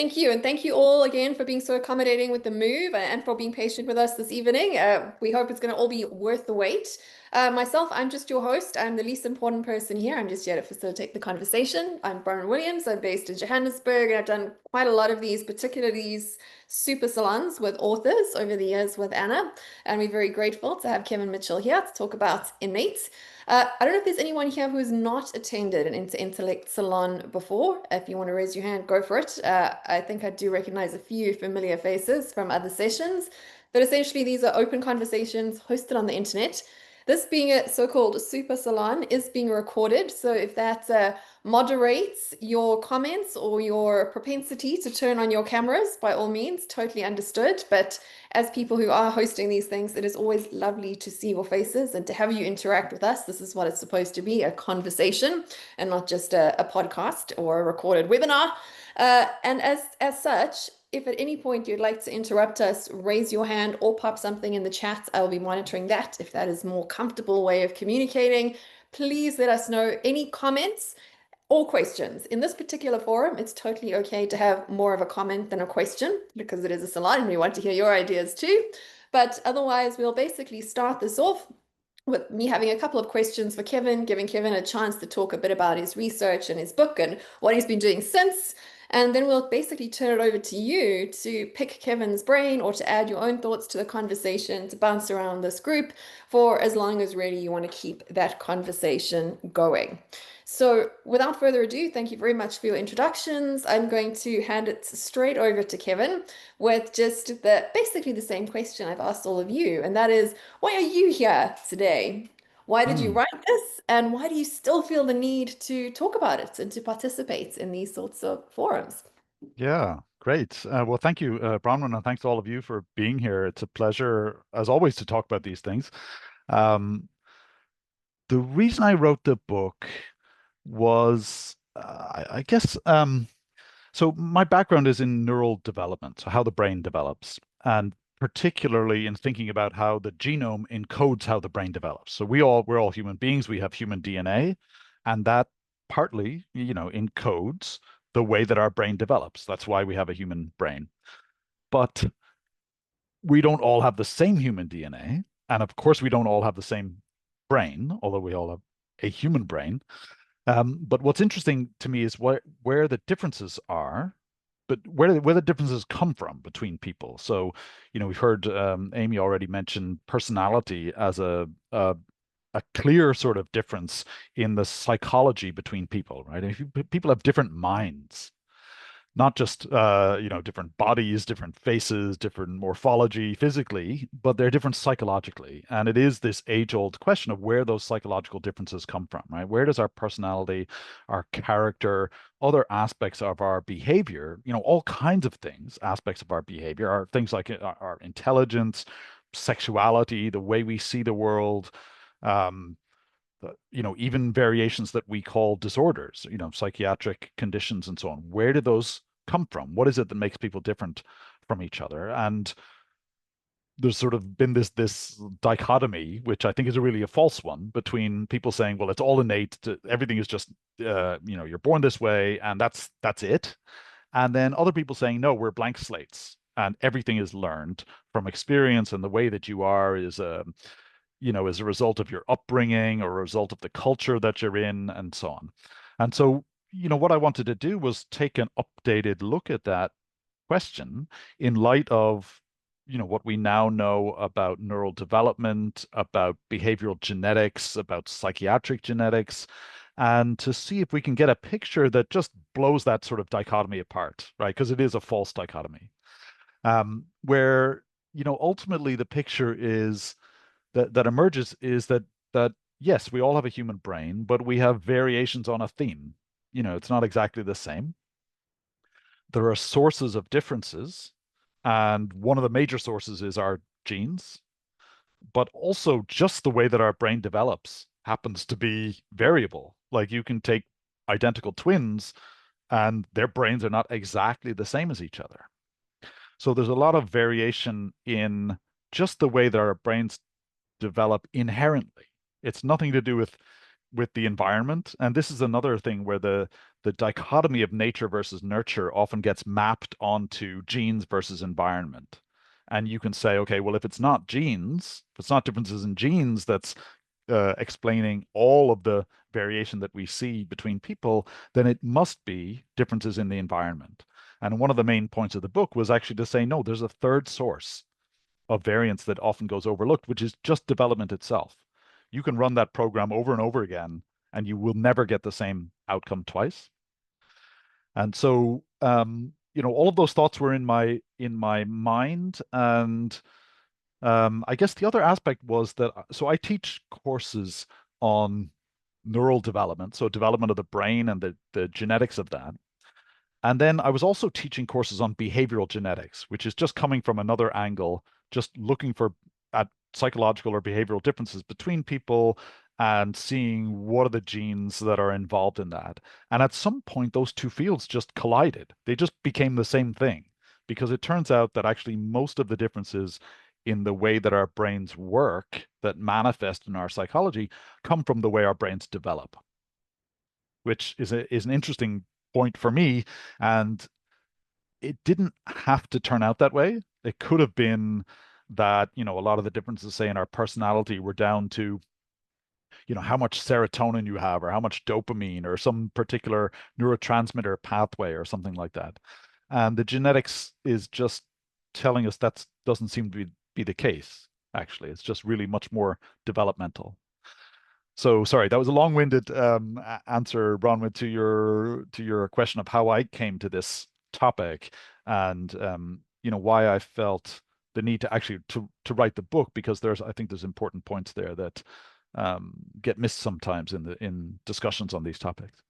Thank you. And thank you all again for being so accommodating with the move and for being patient with us this evening. We hope it's going to all be worth the wait. Myself, I'm just your host. I'm the least important person here. I'm just here to facilitate the conversation. I'm Bronwyn Williams. I'm based in Johannesburg, and I've done quite a lot of these, particularly these super salons with authors over the years with Anna. And we're very grateful to have Kevin Mitchell here to talk about Innate. I don't know if there's anyone here who has not attended an intellect salon before. If you want to raise your hand, go for it. I think I do recognize a few familiar faces from other sessions, but essentially these are open conversations hosted on the internet. This being a so-called super salon is being recorded, so if that moderates your comments or your propensity to turn on your cameras, by all means, totally understood. But as people who are hosting these things, it is always lovely to see your faces and to have you interact with us. This is what it's supposed to be, a conversation and not just a podcast or a recorded webinar. And as such, if at any point you'd like to interrupt us, raise your hand or pop something in the chat. I will be monitoring that. If that is a more comfortable way of communicating, please let us know any comments or questions. In this particular forum, it's totally okay to have more of a comment than a question because it is a salon and we want to hear your ideas too. But otherwise, we'll basically start this off with me having a couple of questions for Kevin, giving Kevin a chance to talk a bit about his research and his book and what he's been doing since. And then we'll basically turn it over to you to pick Kevin's brain or to add your own thoughts to the conversation, to bounce around this group for as long as really you want to keep that conversation going. So without further ado, thank you very much for your introductions. I'm going to hand it straight over to Kevin with just basically the same question I've asked all of you, and that is, why are you here today? Why did you Hmm. write this? And why do you still feel the need to talk about it and to participate in these sorts of forums? Yeah, great. Well, thank you, Bronwyn, and thanks to all of you for being here. It's a pleasure, as always, to talk about these things. Um, the reason I wrote the book was, I guess, so my background is in neural development, so how the brain develops, and particularly in thinking about how the genome encodes how the brain develops. So we're all human beings. We have human DNA, and that partly, encodes the way that our brain develops. That's why we have a human brain. But we don't all have the same human DNA, and of course, we don't all have the same brain, although we all have a human brain. But what's interesting to me is where the differences are, but where the differences come from between people. So, we've heard Amy already mention personality as a clear sort of difference in the psychology between people, right? If people have different minds, not just different bodies, different faces, different morphology physically, but they're different psychologically. And it is this age-old question of where those psychological differences come from, right? Where does our personality, our character, other aspects of our behavior, all kinds of things, aspects of our behavior are things like our intelligence, sexuality, the way we see the world, um, even variations that we call disorders, psychiatric conditions and so on. Where do those come from? What is it that makes people different from each other? And there's sort of been this dichotomy, which I think is really a false one, between people saying, well, it's all innate, everything is just you're born this way, and that's it. And then other people saying, no, we're blank slates, and everything is learned from experience, and the way that you are is as a result of your upbringing or a result of the culture that you're in and so on. And so, what I wanted to do was take an updated look at that question in light of, what we now know about neural development, about behavioral genetics, about psychiatric genetics, and to see if we can get a picture that just blows that sort of dichotomy apart, right? Because it is a false dichotomy, where, ultimately the picture is that emerges is that yes, we all have a human brain, but we have variations on a theme. It's not exactly the same. There are sources of differences, and one of the major sources is our genes, but also just the way that our brain develops happens to be variable. Like you can take identical twins and their brains are not exactly the same as each other. So there's a lot of variation in just the way that our brains develop inherently. It's nothing to do with with the environment. And this is another thing where the dichotomy of nature versus nurture often gets mapped onto genes versus environment. And you can say, okay, well, if it's not genes, if it's not differences in genes that's explaining all of the variation that we see between people, then it must be differences in the environment. And one of the main points of the book was actually to say, no, there's a third source of variance that often goes overlooked, which is just development itself. You can run that program over and over again, and you will never get the same outcome twice. And so, all of those thoughts were in my mind, and I guess the other aspect was that so I teach courses on neural development, so development of the brain and the genetics of that. And then I was also teaching courses on behavioral genetics, which is just coming from another angle, just looking for at psychological or behavioral differences between people and seeing what are the genes that are involved in that. And at some point, those two fields just collided. They just became the same thing because it turns out that actually most of the differences in the way that our brains work that manifest in our psychology come from the way our brains develop, which is an interesting point for me. And it didn't have to turn out that way. It could have been that, a lot of the differences, say, in our personality were down to, how much serotonin you have or how much dopamine or some particular neurotransmitter pathway or something like that. And the genetics is just telling us that doesn't seem to be the case, actually. It's just really much more developmental. So sorry, that was a long-winded answer, Bronwyn, to your question of how I came to this topic and why I felt the need to actually to write the book because I think there's important points there that get missed sometimes in discussions on these topics.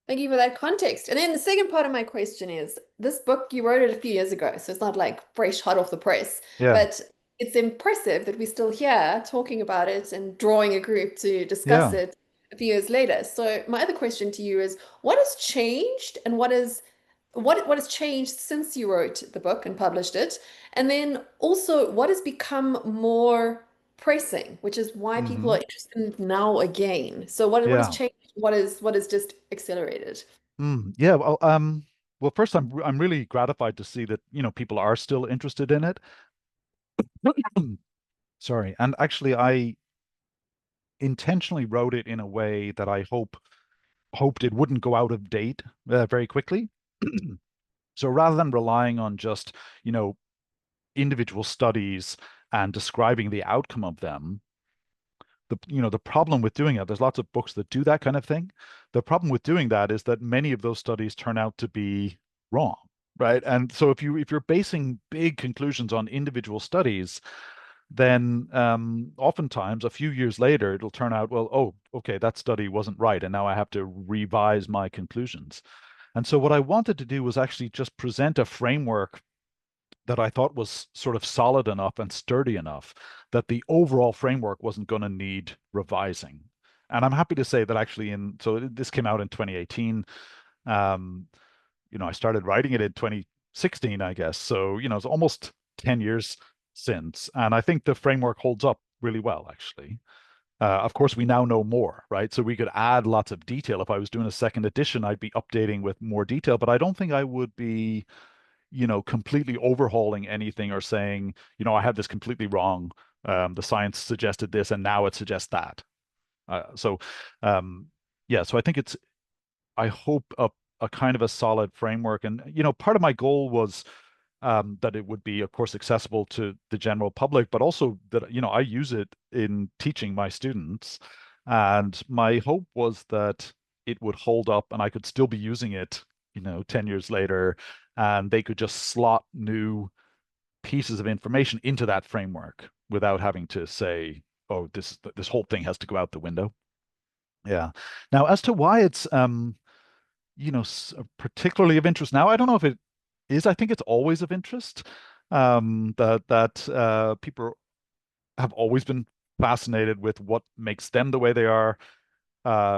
Thank you for that context. And then the second part of my question is this book, you wrote it a few years ago, so it's not like fresh, hot off the press, Yeah, but it's impressive that we're still here talking about it and drawing a group to discuss yeah. it a few years later. So my other question to you is what has changed and what has changed since you wrote the book and published it? And then also what has become more pressing, which is why people Hmm. are interested in it now again. So what has Yeah. changed? What is just accelerated? Yeah. Well, first, I'm really gratified to see that, people are still interested in it. Sorry. And actually, I intentionally wrote it in a way that I hoped it wouldn't go out of date very quickly. So rather than relying on just, you know, individual studies and describing the outcome of them, the problem with doing it, there's lots of books that do that kind of thing. The problem with doing that is that many of those studies turn out to be wrong, right? And so if you're basing big conclusions on individual studies, then oftentimes a few years later it'll turn out, well, oh, okay, that study wasn't right, and now I have to revise my conclusions. And so what I wanted to do was actually just present a framework that I thought was sort of solid enough and sturdy enough that the overall framework wasn't going to need revising. And I'm happy to say that actually so this came out in 2018. Um, I started writing it in 2016, I guess. So, it's almost 10 years since. And I think the framework holds up really well, actually. Of course, we now know more, right? So we could add lots of detail. If I was doing a second edition, I'd be updating with more detail, but I don't think I would be, completely overhauling anything or saying, I had this completely wrong. The science suggested this, and now it suggests that. So, yeah, so I think I hope a kind of a solid framework. And, part of my goal was that it would be, of course, accessible to the general public, but also that, I use it in teaching my students. And my hope was that it would hold up and I could still be using it, 10 years later, and they could just slot new pieces of information into that framework without having to say, oh, this whole thing has to go out the window. Yeah. Now, as to why it's particularly of interest now. I don't know if it is. I think it's always of interest. That people have always been fascinated with what makes them the way they are,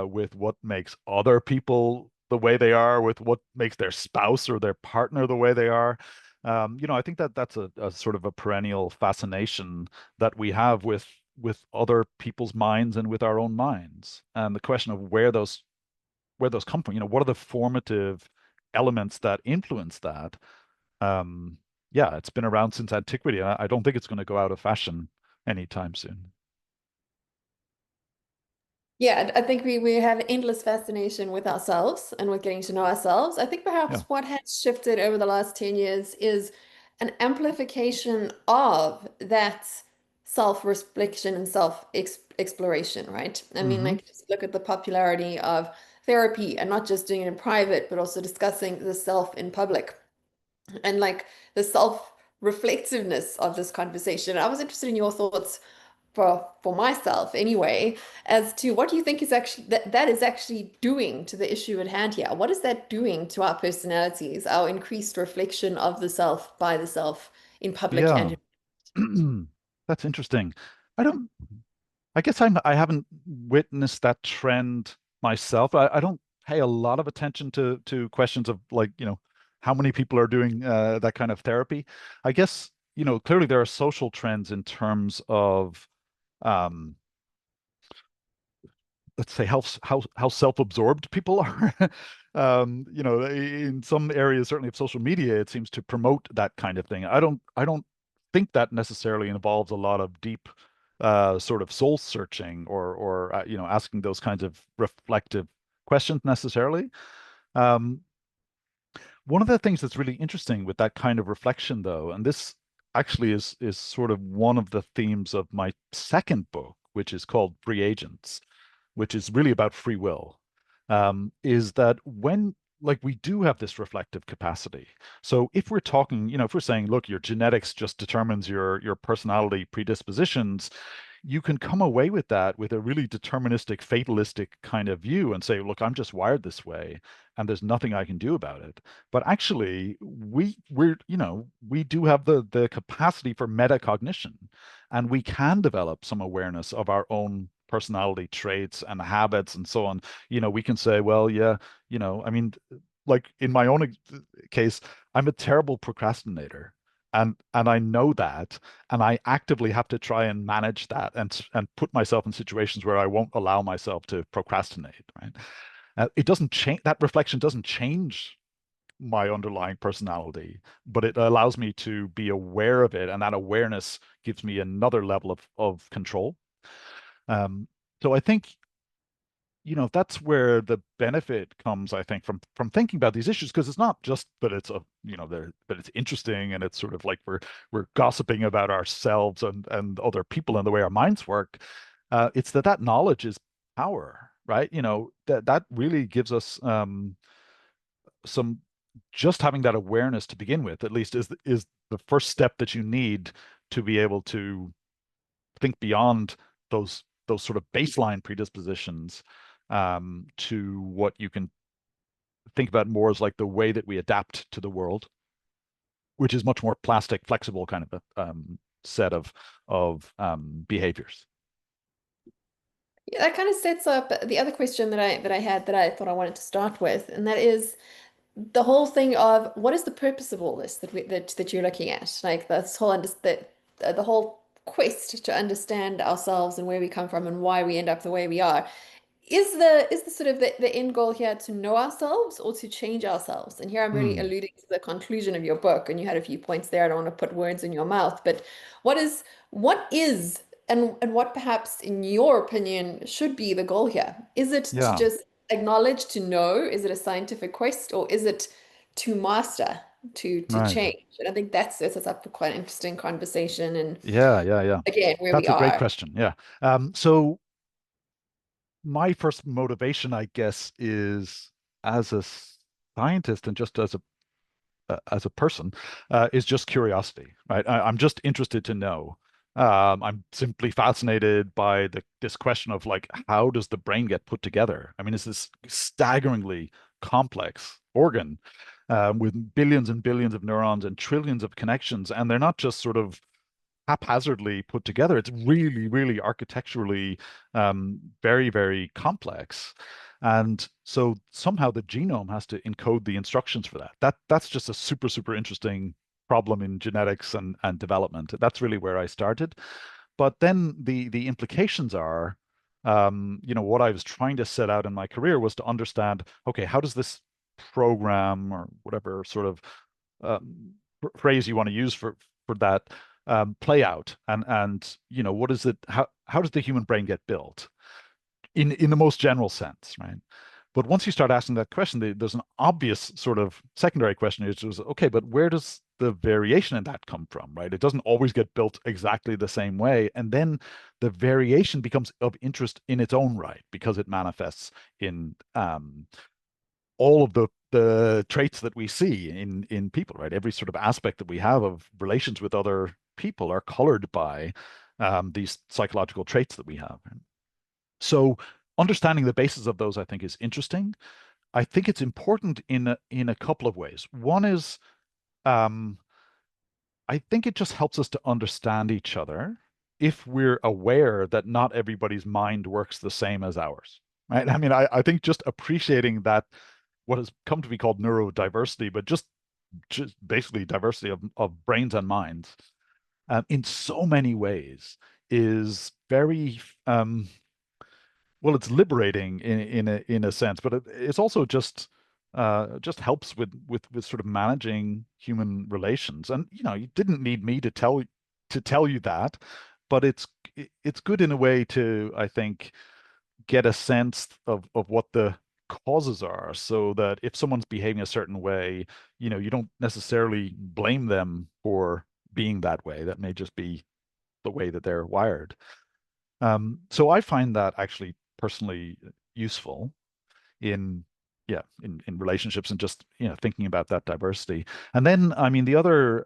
with what makes other people the way they are, with what makes their spouse or their partner the way they are. I think that that's a sort of a perennial fascination that we have with other people's minds and with our own minds. And the question of where those come from, what are the formative elements that influence that? Um, yeah, it's been around since antiquity. I don't think it's going to go out of fashion anytime soon. Yeah, I think we have endless fascination with ourselves and with getting to know ourselves. I think perhaps Yeah. what has shifted over the last 10 years is an amplification of that self-reflection and self-exploration, right? I mean, Hmm. like, just look at the popularity of therapy and not just doing it in private, but also discussing the self in public and like the self-reflectiveness of this conversation. I was interested in your thoughts for myself anyway, as to what do you think is actually that is actually doing to the issue at hand here? What is that doing to our personalities, our increased reflection of the self by the self in public Yeah. and That's interesting. I don't, I guess I haven't witnessed that trend myself. I don't pay a lot of attention to questions of like, how many people are doing that kind of therapy. I guess, clearly there are social trends in terms of um let's say how self-absorbed people are. In some areas, certainly of social media, it seems to promote that kind of thing. I don't think that necessarily involves a lot of deep sort of soul searching or asking those kinds of reflective questions necessarily. Um, One of the things that's really interesting with that kind of reflection, though, and this actually is sort of one of the themes of my second book, which is called Free Agents, which is really about free will, is that when like we do have this reflective capacity. So if we're talking, if we're saying, look, your genetics just determines your personality predispositions, you can come away with that with a really deterministic, fatalistic kind of view and say, look, I'm just wired this way and there's nothing I can do about it. But actually, we do have the capacity for metacognition, and we can develop some awareness of our own personality traits and habits and so on. We can say, well, yeah, I mean, like in my own case, I'm a terrible procrastinator. And I know that, and I actively have to try and manage that and put myself in situations where I won't allow myself to procrastinate, right? It doesn't change, that reflection doesn't change my underlying personality, but it allows me to be aware of it, and that awareness gives me another level of control. Um, so I think, that's where the benefit comes, I think, from thinking about these issues, because it's not just that it's but it's interesting and it's sort of like we're gossiping about ourselves and other people and the way our minds work. It's that knowledge is power, right? That really gives us some just having that awareness to begin with, at least is the first step that you need to be able to think beyond those sort of baseline predispositions to what you can think about more as like the way that we adapt to the world, which is much more plastic, flexible kind of a set of behaviors. yeah, that kind of sets up the other question that I had that I thought I wanted to start with, and that is the whole thing of what is the purpose of all this that you're looking at, like this whole the whole quest to understand ourselves and where we come from and why we end up the way we are. Is the sort of the end goal here to know ourselves or to change ourselves? And here I'm really Hmm. alluding to the conclusion of your book, and you had a few points there. I don't want to put words in your mouth, but what is and what perhaps in your opinion should be the goal here? Is it to Yeah, just acknowledge, to know? Is it a scientific quest, or is it to master, to right. change? And I think that sets us up for quite an interesting conversation and Yeah, yeah, yeah. again where we That's a great are. question. Yeah. So my first motivation, I guess, is as a scientist and just as a person, is just curiosity, right? I'm just interested to know. I'm simply fascinated by this question of like, how does the brain get put together? I mean, it's this staggeringly complex organ with billions and billions of neurons and trillions of connections, and they're not just sort of haphazardly put together. It's really, really architecturally very, very complex. And so somehow the genome has to encode the instructions for that. That's just a super, super interesting problem in genetics and development. That's really where I started. But then the implications are, what I was trying to set out in my career was to understand, okay, how does this program or whatever sort of phrase you want to use for that play out, and what is it? How does the human brain get built in the most general sense, right? But once you start asking that question, there's an obvious sort of secondary question, which is, okay, but where does the variation in that come from, right? It doesn't always get built exactly the same way. And then the variation becomes of interest in its own right because it manifests in all of the traits that we see in people, right? Every sort of aspect that we have of relations with other people are colored by these psychological traits that we have. So understanding the basis of those, I think, is interesting. I think it's important in a couple of ways. One is, um, I think it just helps us to understand each other if we're aware that not everybody's mind works the same as ours, right? I mean, I think just appreciating that what has come to be called neurodiversity, but just basically diversity of brains and minds in so many ways is very well, it's liberating in a sense, but it's also just helps with sort of managing human relations. And you didn't need me to tell you that, but it's good in a way to, I think, get a sense of what the causes are, so that if someone's behaving a certain way, you don't necessarily blame them for being that way. That may just be the way that they're wired. So I find that actually personally useful in yeah in relationships and just thinking about that diversity. And then I mean the other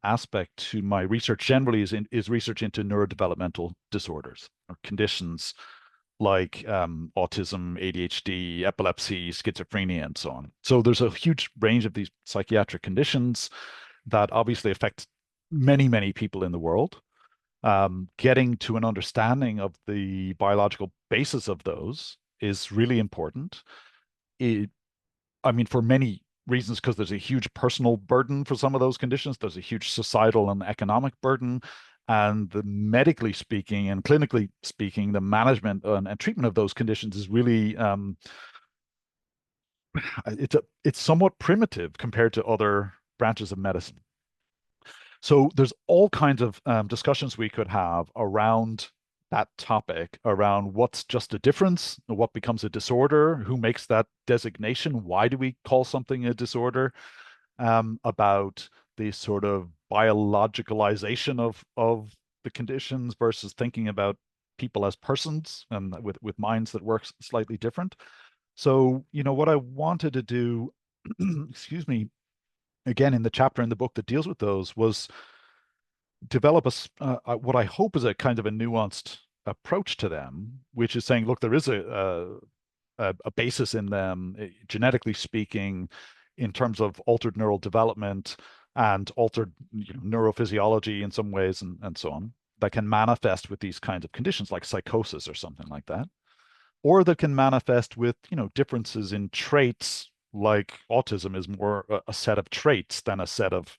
aspect to my research generally is research into neurodevelopmental disorders or conditions like autism, ADHD, epilepsy, schizophrenia, and so on. So there's a huge range of these psychiatric conditions that obviously affect many people in the world. Getting to an understanding of the biological basis of those is really important. It, I mean, for many reasons, because there's a huge personal burden for some of those conditions, there's a huge societal and economic burden. And the medically speaking and clinically speaking, the management and treatment of those conditions is really it's somewhat primitive compared to other branches of medicine. So there's all kinds of discussions we could have around that topic, around what's just a difference, what becomes a disorder, who makes that designation, why do we call something a disorder, about the sort of biologicalization of the conditions versus thinking about people as persons and with minds that work slightly different. So, what I wanted to do, excuse me, again, in the chapter in the book that deals with those was develop what I hope is a kind of a nuanced approach to them, which is saying, look, there is a basis in them, genetically speaking, in terms of altered neural development and altered neurophysiology in some ways, and so on, that can manifest with these kinds of conditions like psychosis or something like that, or that can manifest with differences in traits, like autism is more a set of traits than a set of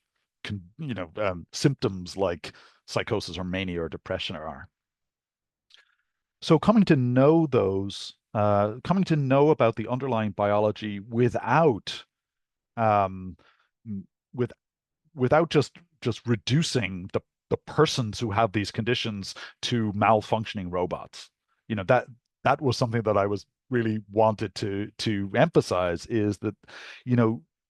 symptoms like psychosis or mania or depression are. So coming to know those, coming to know about the underlying biology without um, with without just reducing the persons who have these conditions to malfunctioning robots. That was something that I was really wanted to emphasize, is that,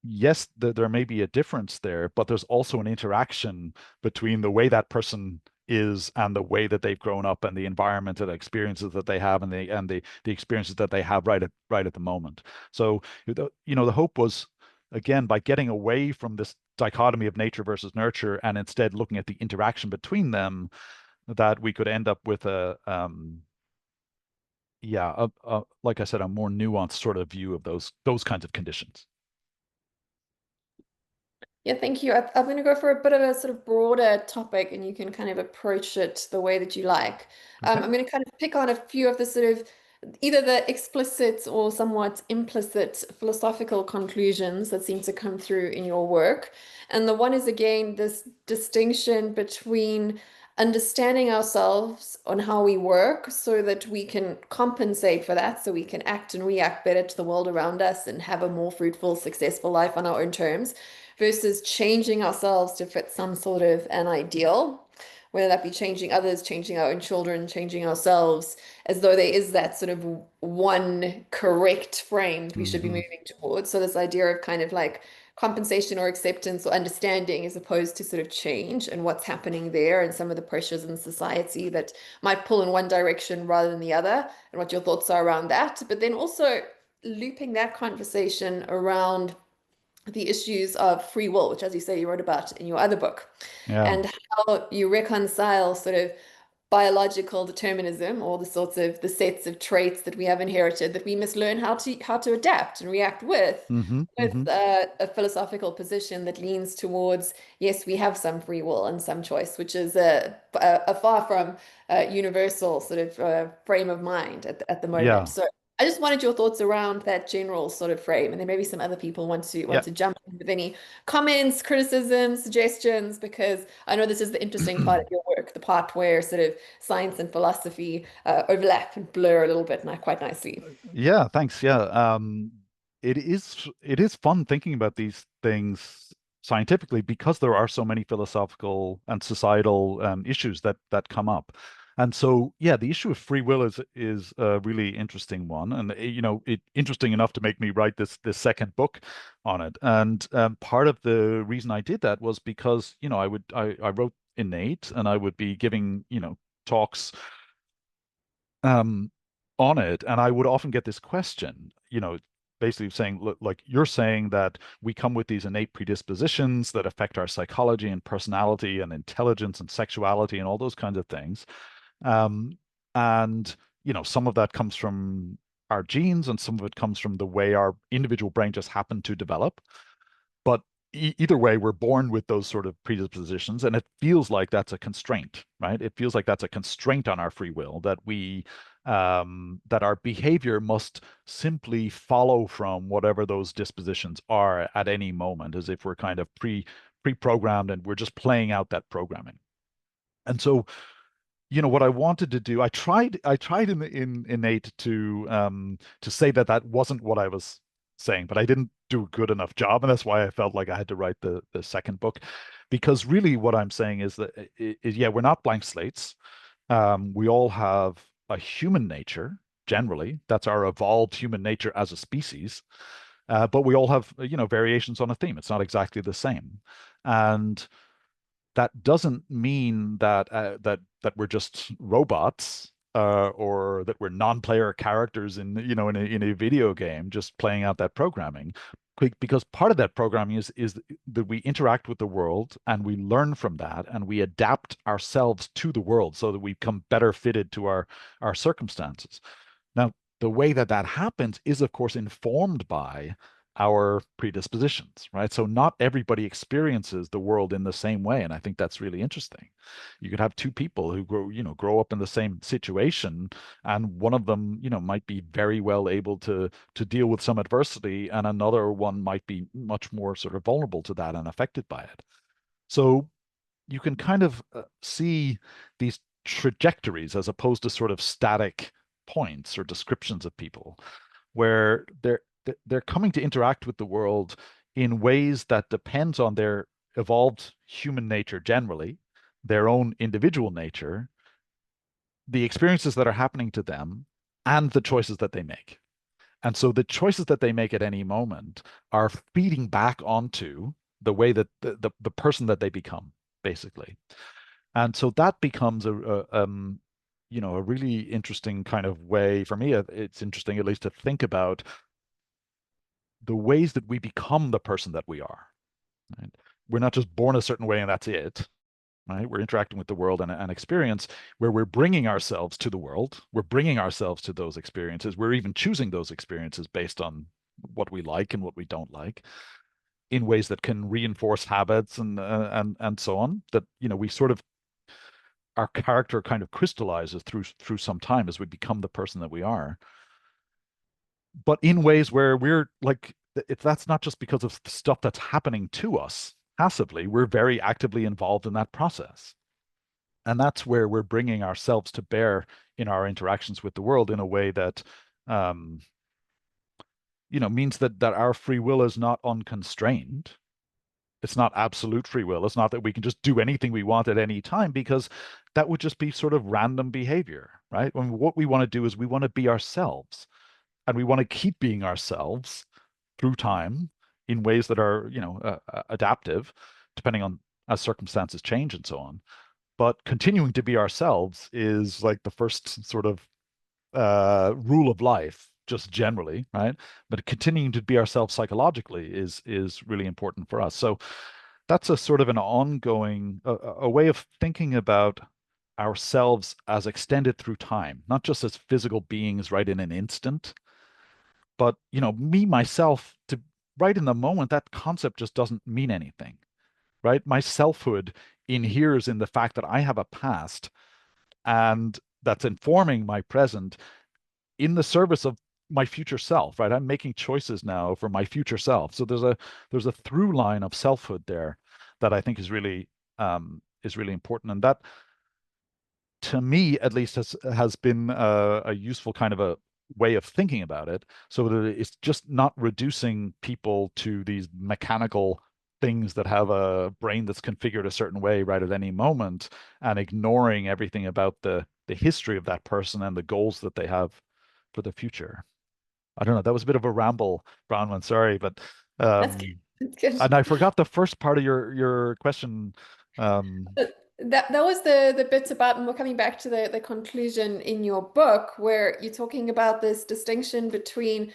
yes, there may be a difference there, but there's also an interaction between the way that person is and the way that they've grown up and the environment and the experiences that they have and the experiences that they have right at the moment. So the hope was, again, by getting away from this dichotomy of nature versus nurture and instead looking at the interaction between them, that we could end up with like I said, a more nuanced sort of view of those kinds of conditions. Yeah, thank you. I'm going to go for a bit of a sort of broader topic, and you can kind of approach it the way that you like. Okay. I'm going to kind of pick on a few of the sort of either the explicit or somewhat implicit philosophical conclusions that seem to come through in your work. And the one is, again, this distinction between understanding ourselves on how we work so that we can compensate for that, so we can act and react better to the world around us and have a more fruitful, successful life on our own terms, versus changing ourselves to fit some sort of an ideal, whether that be changing others, changing our own children, changing ourselves, as though there is that sort of one correct frame that we should be Hmm. moving towards. So this idea of kind of like compensation or acceptance or understanding as opposed to sort of change and what's happening there and some of the pressures in society that might pull in one direction rather than the other, and what your thoughts are around that. But then also looping that conversation around the issues of free will, which, as you say, you wrote about in your other book, Yeah. and how you reconcile sort of biological determinism, or the sorts of the sets of traits that we have inherited that we must learn how to adapt and react Hmm. with Hmm. a philosophical position that leans towards, yes, we have some free will and some choice, which is a far from universal sort of frame of mind at the moment. Yeah. So I just wanted your thoughts around that general sort of frame, and then maybe some other people Yeah. want to jump in with any comments, criticisms, suggestions, because I know this is the interesting part of your work, the part where sort of science and philosophy overlap and blur a little bit, and quite nicely. Yeah, thanks. Yeah. It is fun thinking about these things scientifically because there are so many philosophical and societal issues that come up. And so, yeah, the issue of free will is a really interesting one, and interesting enough to make me write this second book on it. And part of the reason I did that was because I wrote Innate, and I would be giving talks um, on it, and I would often get this question, basically saying, look, like you're saying that we come with these innate predispositions that affect our psychology and personality and intelligence and sexuality and all those kinds of things. Um, and some of that comes from our genes, and some of it comes from the way our individual brain just happened to develop. But either way, we're born with those sort of predispositions, and it feels like that's a constraint, right? It feels like that's a constraint on our free will, that our behavior must simply follow from whatever those dispositions are at any moment, as if we're kind of pre-programmed and we're just playing out that programming. And so, what I wanted to do, I tried in Innate to say that that wasn't what I was saying, but I didn't do a good enough job, and that's why I felt like I had to write the second book, because really what I'm saying is that yeah, we're not blank slates. We all have a human nature. Generally, that's our evolved human nature as a species, but we all have variations on a theme. It's not exactly the same, and that doesn't mean that we're just robots, or that we're non-player characters in a video game just playing out that programming. Because part of that programming is that we interact with the world and we learn from that and we adapt ourselves to the world so that we become better fitted to our circumstances. Now, the way that that happens is, of course, informed by our predispositions, right? So not everybody experiences the world in the same way, and I think that's really interesting. You could have two people who grow up in the same situation, and one of them, might be very well able to deal with some adversity, and another one might be much more sort of vulnerable to that and affected by it. So you can kind of see these trajectories as opposed to sort of static points or descriptions of people, where they're coming to interact with the world in ways that depends on their evolved human nature generally, their own individual nature, the experiences that are happening to them, and the choices that they make. And so the choices that they make at any moment are feeding back onto the way that the person that they become, basically. And so that becomes a really interesting kind of way for me. It's interesting at least to think about the ways that we become the person that we are. Right? We're not just born a certain way and that's it. Right? We're interacting with the world and an experience where we're bringing ourselves to the world. We're bringing ourselves to those experiences. We're even choosing those experiences based on what we like and what we don't like, in ways that can reinforce habits and so on. That we sort of, our character kind of crystallizes through some time as we become the person that we are, but in ways where we're like, if that's not just because of stuff that's happening to us passively, we're very actively involved in that process. And that's where we're bringing ourselves to bear in our interactions with the world in a way that, um, means that our free will is not unconstrained. It's not absolute free will. It's not that we can just do anything we want at any time, because that would just be sort of random behavior, right? When what we want to do is we want to be ourselves, and we want to keep being ourselves through time in ways that are, adaptive, depending on as circumstances change and so on. But continuing to be ourselves is like the first sort of rule of life, just generally, right? But continuing to be ourselves psychologically is really important for us. So that's a sort of an ongoing a way of thinking about ourselves as extended through time, not just as physical beings right in an instant, but me myself to right in the moment. That concept just doesn't mean anything, right? My selfhood inheres in the fact that I have a past, and that's informing my present in the service of my future self, right? I'm making choices now for my future self. So there's a through line of selfhood there that I think is really important, and that to me at least has been a useful kind of a way of thinking about it, so that it's just not reducing people to these mechanical things that have a brain that's configured a certain way right at any moment, and ignoring everything about the history of that person and the goals that they have for the future. I don't know. That was a bit of a ramble, Bronwyn. Sorry, but That's good. um, That's good. and I forgot the first part of your question. Um, That was the bits about, and we're coming back to the conclusion in your book where you're talking about this distinction between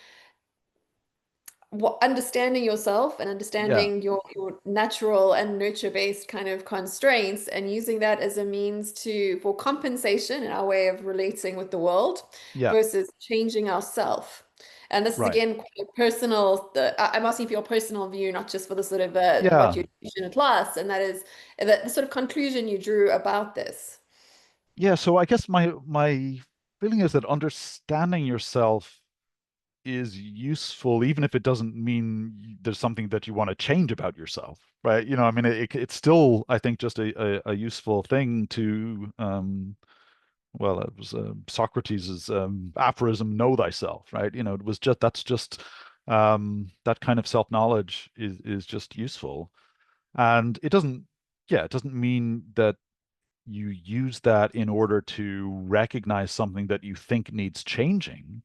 understanding yourself and yeah, understanding your natural and nurture-based kind of constraints, and using that as a means to for compensation in our way of relating with the world yeah, versus changing ourself. And this is right. again quite a personal. I'm asking for your personal view, not just for the sort of what Yeah, you teach in a class, and that is the sort of conclusion you drew about this. yeah. So I guess my feeling is that understanding yourself is useful, even if it doesn't mean there's something that you want to change about yourself, right? I mean, it's still, I think, just a useful thing to, well, it was Socrates's aphorism, "Know thyself," right? It was just that's just that kind of self-knowledge is just useful, and it doesn't mean that you use that in order to recognize something that you think needs changing,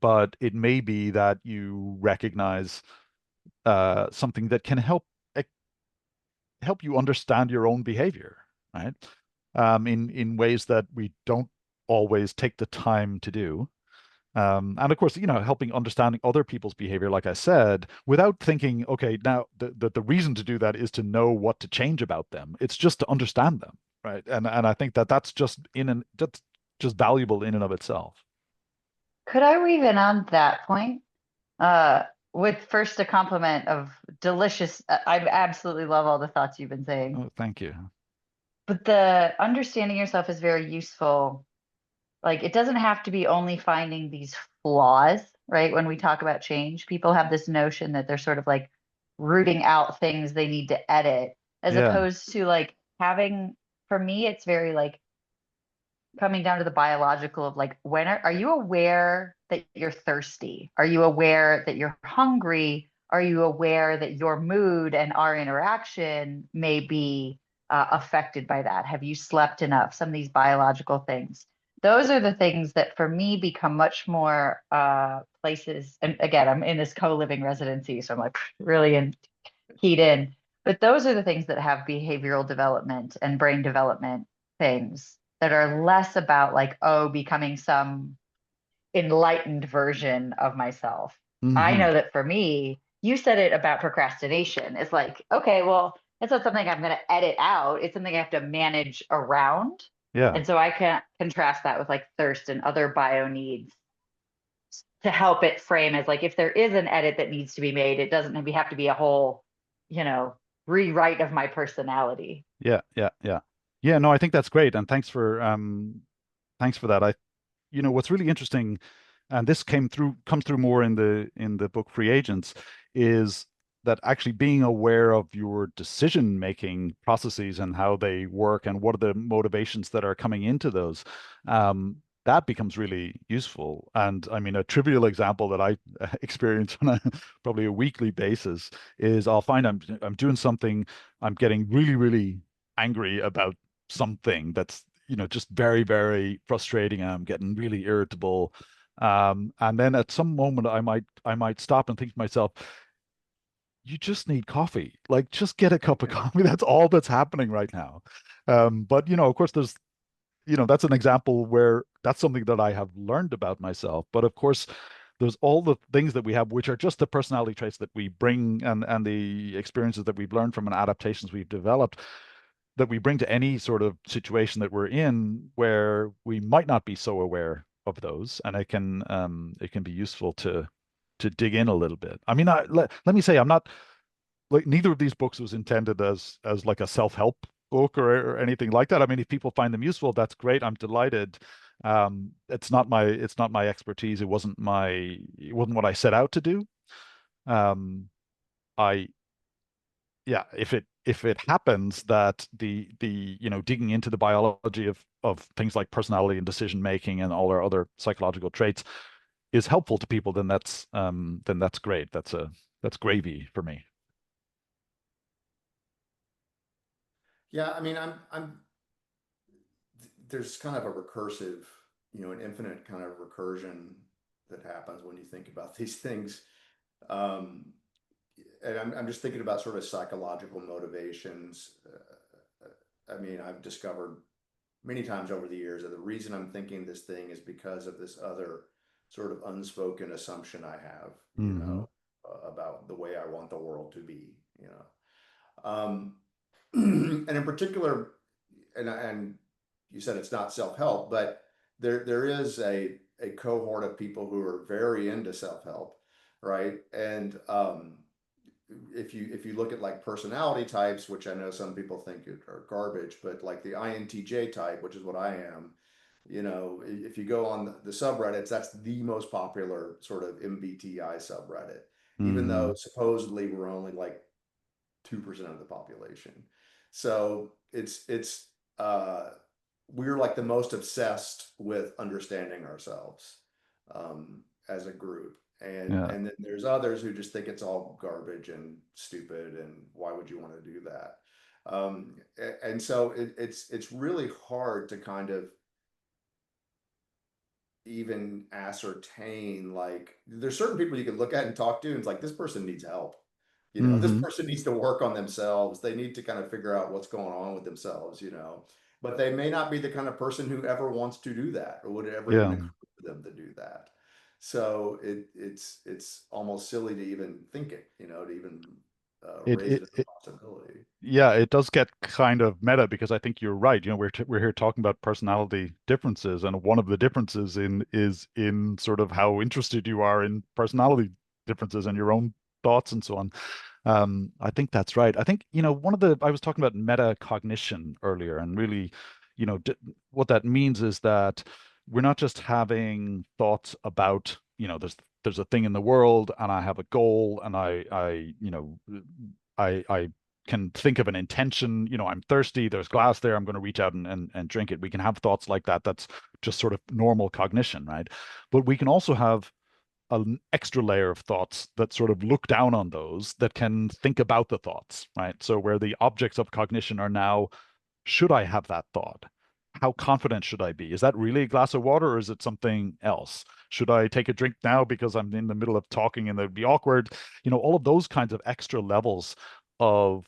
but it may be that you recognize something that can help you understand your own behavior, right? In ways that we don't always take the time to do. And of course, helping understanding other people's behavior, like I said, without thinking, okay, now the reason to do that is to know what to change about them. It's just to understand them, right? And I think that that's just valuable in and of itself. Could I weave in on that point? Uh, with first a compliment of delicious. I absolutely love all the thoughts you've been saying. Oh, thank you. But the understanding yourself is very useful. Like it doesn't have to be only finding these flaws, right? When we talk about change, people have this notion that they're sort of like rooting out things they need to edit, as Yeah, opposed to like having, for me, it's very like coming down to the biological of like when are you aware that you're thirsty? Are you aware that you're hungry? Are you aware that your mood and our interaction may be affected by that? Have you slept enough? Some of these biological things. Those are the things that for me become much more places. And again, I'm in this co-living residency, so I'm like really keyed in. But those are the things that have behavioral development and brain development things that are less about like, oh, becoming some enlightened version of myself. I hmm, know that for me, you said it about procrastination. It's like, okay, well, it's not something I'm going to edit out. It's something I have to manage around. yeah. And so I can contrast that with like thirst and other bio needs to help it frame as like if there is an edit that needs to be made, it doesn't maybe have to be a whole, you know, rewrite of my personality. Yeah, yeah, yeah. Yeah, no, I think that's great. And thanks for that. What's really interesting, and this comes through more in the book Free Agents, is that actually being aware of your decision-making processes and how they work and what are the motivations that are coming into those, that becomes really useful. And I mean, a trivial example that I experience on a probably a weekly basis is I'll find I'm doing something, I'm getting really, really angry about something that's, just very, very frustrating. I'm getting really irritable. And then at some moment I might stop and think to myself, you just need coffee. Like, just get a cup of coffee. That's all that's happening right now. But of course, that's an example where that's something that I have learned about myself. But of course, there's all the things that we have, which are just the personality traits that we bring and the experiences that we've learned from and adaptations we've developed that we bring to any sort of situation that we're in where we might not be so aware of those, and it can be useful to dig in a little bit. I mean, let me say, I'm not like neither of these books was intended as like a self-help book or anything like that. I mean, if people find them useful, that's great. I'm delighted. It's not my expertise. It wasn't what I set out to do. Um, I yeah, if it happens that the digging into the biology of things like personality and decision making and all our other psychological traits is helpful to people, then that's great. That's gravy for me. Yeah, I mean, there's kind of a recursive, an infinite kind of recursion that happens when you think about these things. Um, and I'm just thinking about sort of psychological motivations. I mean, I've discovered many times over the years that the reason I'm thinking this thing is because of this other sort of unspoken assumption I have, Hmm. about the way I want the world to be, you know. And in particular, and you said it's not self-help, but there is a cohort of people who are very into self-help, right? And if you look at like personality types, which I know some people think are garbage, but like the INTJ type, which is what I am, if you go on the subreddits, that's the most popular sort of MBTI subreddit, even though Hmm. supposedly we're only like 2% of the population. So it's uh, we're like the most obsessed with understanding ourselves, as a group. And Yeah. and then there's others who just think it's all garbage and stupid, and why would you want to do that? And so it's really hard to kind of even ascertain, like there's certain people you can look at and talk to and it's like this person needs help. This Hmm. person needs to work on themselves. They need to kind of figure out what's going on with themselves, but they may not be the kind of person who ever wants to do that or would ever even Yeah. occur to them to do that. So it's almost silly to even think it, to even It, raise it it, as it a possibility. Yeah, it does get kind of meta because I think you're right. We're here talking about personality differences, and one of the differences is in sort of how interested you are in personality differences and your own thoughts and so on. I think that's right. I think, I was talking about metacognition earlier, and really, d what that means is that we're not just having thoughts about, there's a thing in the world and I have a goal and I can think of an intention, I'm thirsty, there's glass there, I'm going to reach out and drink it. We can have thoughts like that. That's just sort of normal cognition, right? But we can also have an extra layer of thoughts that sort of look down on those that can think about the thoughts, right? So where the objects of cognition are now, should I have that thought? How confident should I be? Is that really a glass of water or is it something else? Should I take a drink now because I'm in the middle of talking and it'd be awkward? All of those kinds of extra levels of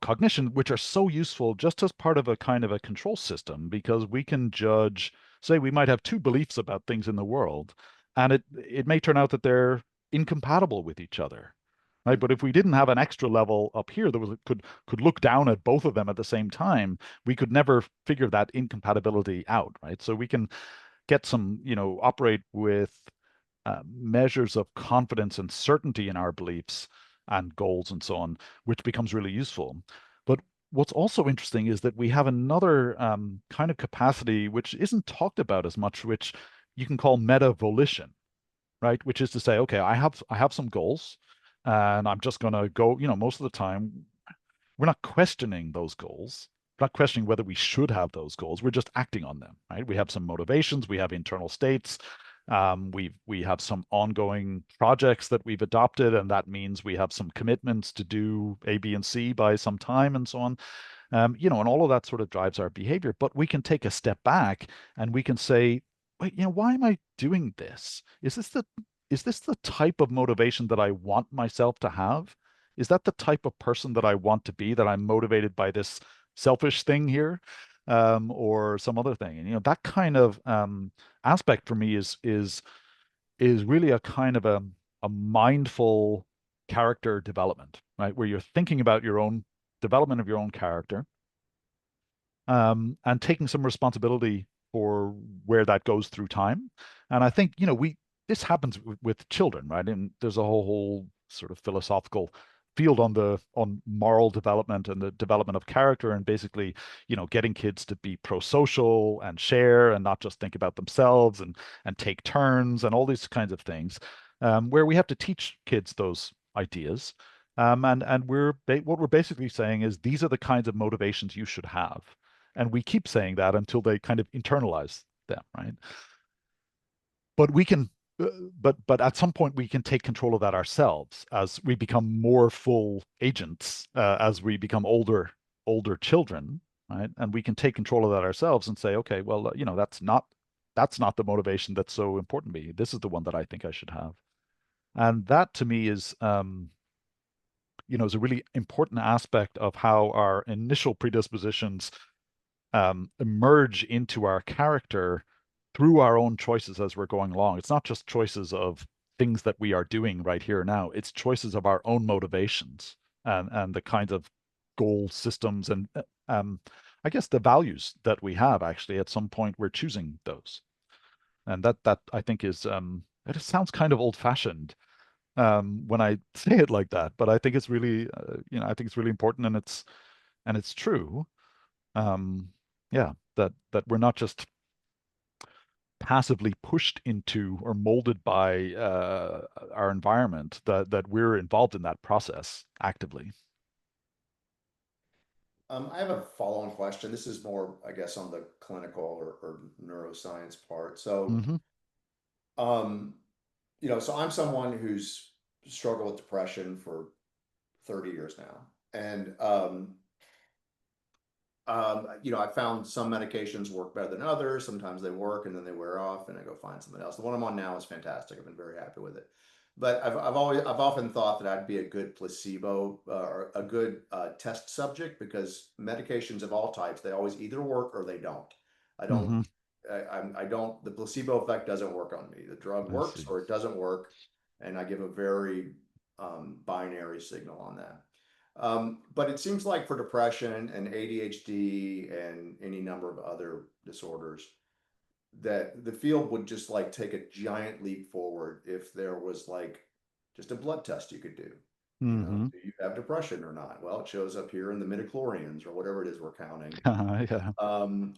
cognition, which are so useful just as part of a kind of a control system, because we can judge, say we might have two beliefs about things in the world, and it may turn out that they're incompatible with each other. Right. But if we didn't have an extra level up here that could look down at both of them at the same time, we could never figure that incompatibility out. Right. So we can get some, operate with measures of confidence and certainty in our beliefs and goals and so on, which becomes really useful. But what's also interesting is that we have another kind of capacity which isn't talked about as much, which you can call meta volition, right? Which is to say, okay, I have some goals. and I'm just going to go, most of the time, we're not questioning those goals. We're not questioning whether we should have those goals. We're just acting on them, right? We have some motivations, we have internal states, we have some ongoing projects that we've adopted, and that means we have some commitments to do A, B, and C by some time, and so on. And all of that sort of drives our behavior. But we can take a step back and we can say, wait, why am I doing this? Is this the type of motivation that I want myself to have? Is that the type of person that I want to be, that I'm motivated by this selfish thing here, or some other thing? And that kind of aspect for me is really a kind of a mindful character development, right? Where you're thinking about your own development of your own character, and taking some responsibility for where that goes through time. And I think, this happens with children, right? And there's a whole sort of philosophical field on moral development and the development of character, and basically, getting kids to be pro-social and share and not just think about themselves, and take turns and all these kinds of things, where we have to teach kids those ideas. And what we're basically saying is, these are the kinds of motivations you should have. And we keep saying that until they kind of internalize them, right? But we can, but at some point we can take control of that ourselves as we become more full agents, as we become older children, right? And we can take control of that ourselves and say, okay, well, that's not the motivation that's so important to me. This is the one that I think I should have. And that to me is a really important aspect of how our initial predispositions emerge into our character through our own choices as we're going along. It's not just choices of things that we are doing right here now. It's choices of our own motivations, and the kinds of goal systems and I guess the values that we have. Actually, at some point, we're choosing those, and that I think is it sounds kind of old-fashioned when I say it like that, but I think it's really I think it's really important, and it's true. Yeah, that we're not just passively pushed into or molded by our environment, that we're involved in that process actively. I have a follow-on question. This is more, I guess, on the clinical or neuroscience part. So, Hmm. um, so I'm someone who's struggled with depression for 30 years now. And, I found some medications work better than others. Sometimes they work and then they wear off and I go find something else. The one I'm on now is fantastic. I've been very happy with it. But I've often thought that I'd be a good placebo, or a good test subject, because medications of all types, they always either work or they don't. I don't, Hmm. I don't, the placebo effect doesn't work on me. The drug I works see. or it doesn't work. And I give a very binary signal on that. But it seems like for depression and ADHD and any number of other disorders, that the field would just like take a giant leap forward if there was like just a blood test you could do. Hmm. Do you have depression or not? Well, it shows up here in the midichlorians or whatever it is we're counting. Yeah. Um,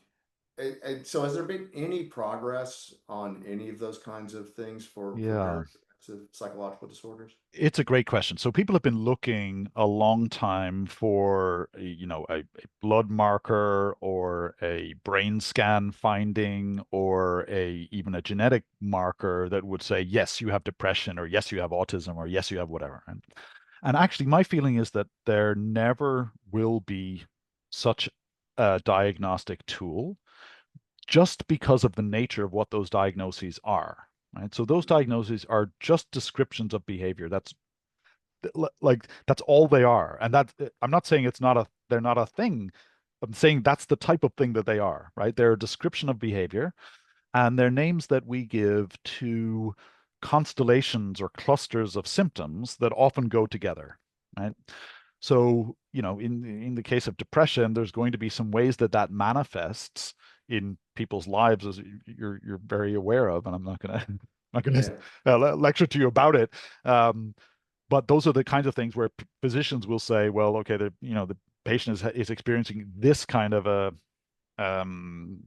so has there been any progress on any of those kinds of things for Yeah. various types of psychological disorders? It's a great question. So people have been looking a long time for a blood marker or a brain scan finding, or even a genetic marker that would say, yes, you have depression, or yes, you have autism, or yes, you have whatever. And actually, my feeling is that there never will be such a diagnostic tool, just because of the nature of what those diagnoses are. Right. So those diagnoses are just descriptions of behavior. That's all they are. And I'm not saying they're not a thing. I'm saying that's the type of thing that they are, right? They're a description of behavior, and they're names that we give to constellations or clusters of symptoms that often go together, right? So, in the case of depression, there's going to be some ways that manifests in people's lives, as you're very aware of, and I'm not gonna not gonna Yeah. lecture to you about it. But those are the kinds of things where physicians will say, well, okay, the patient is experiencing this kind of um,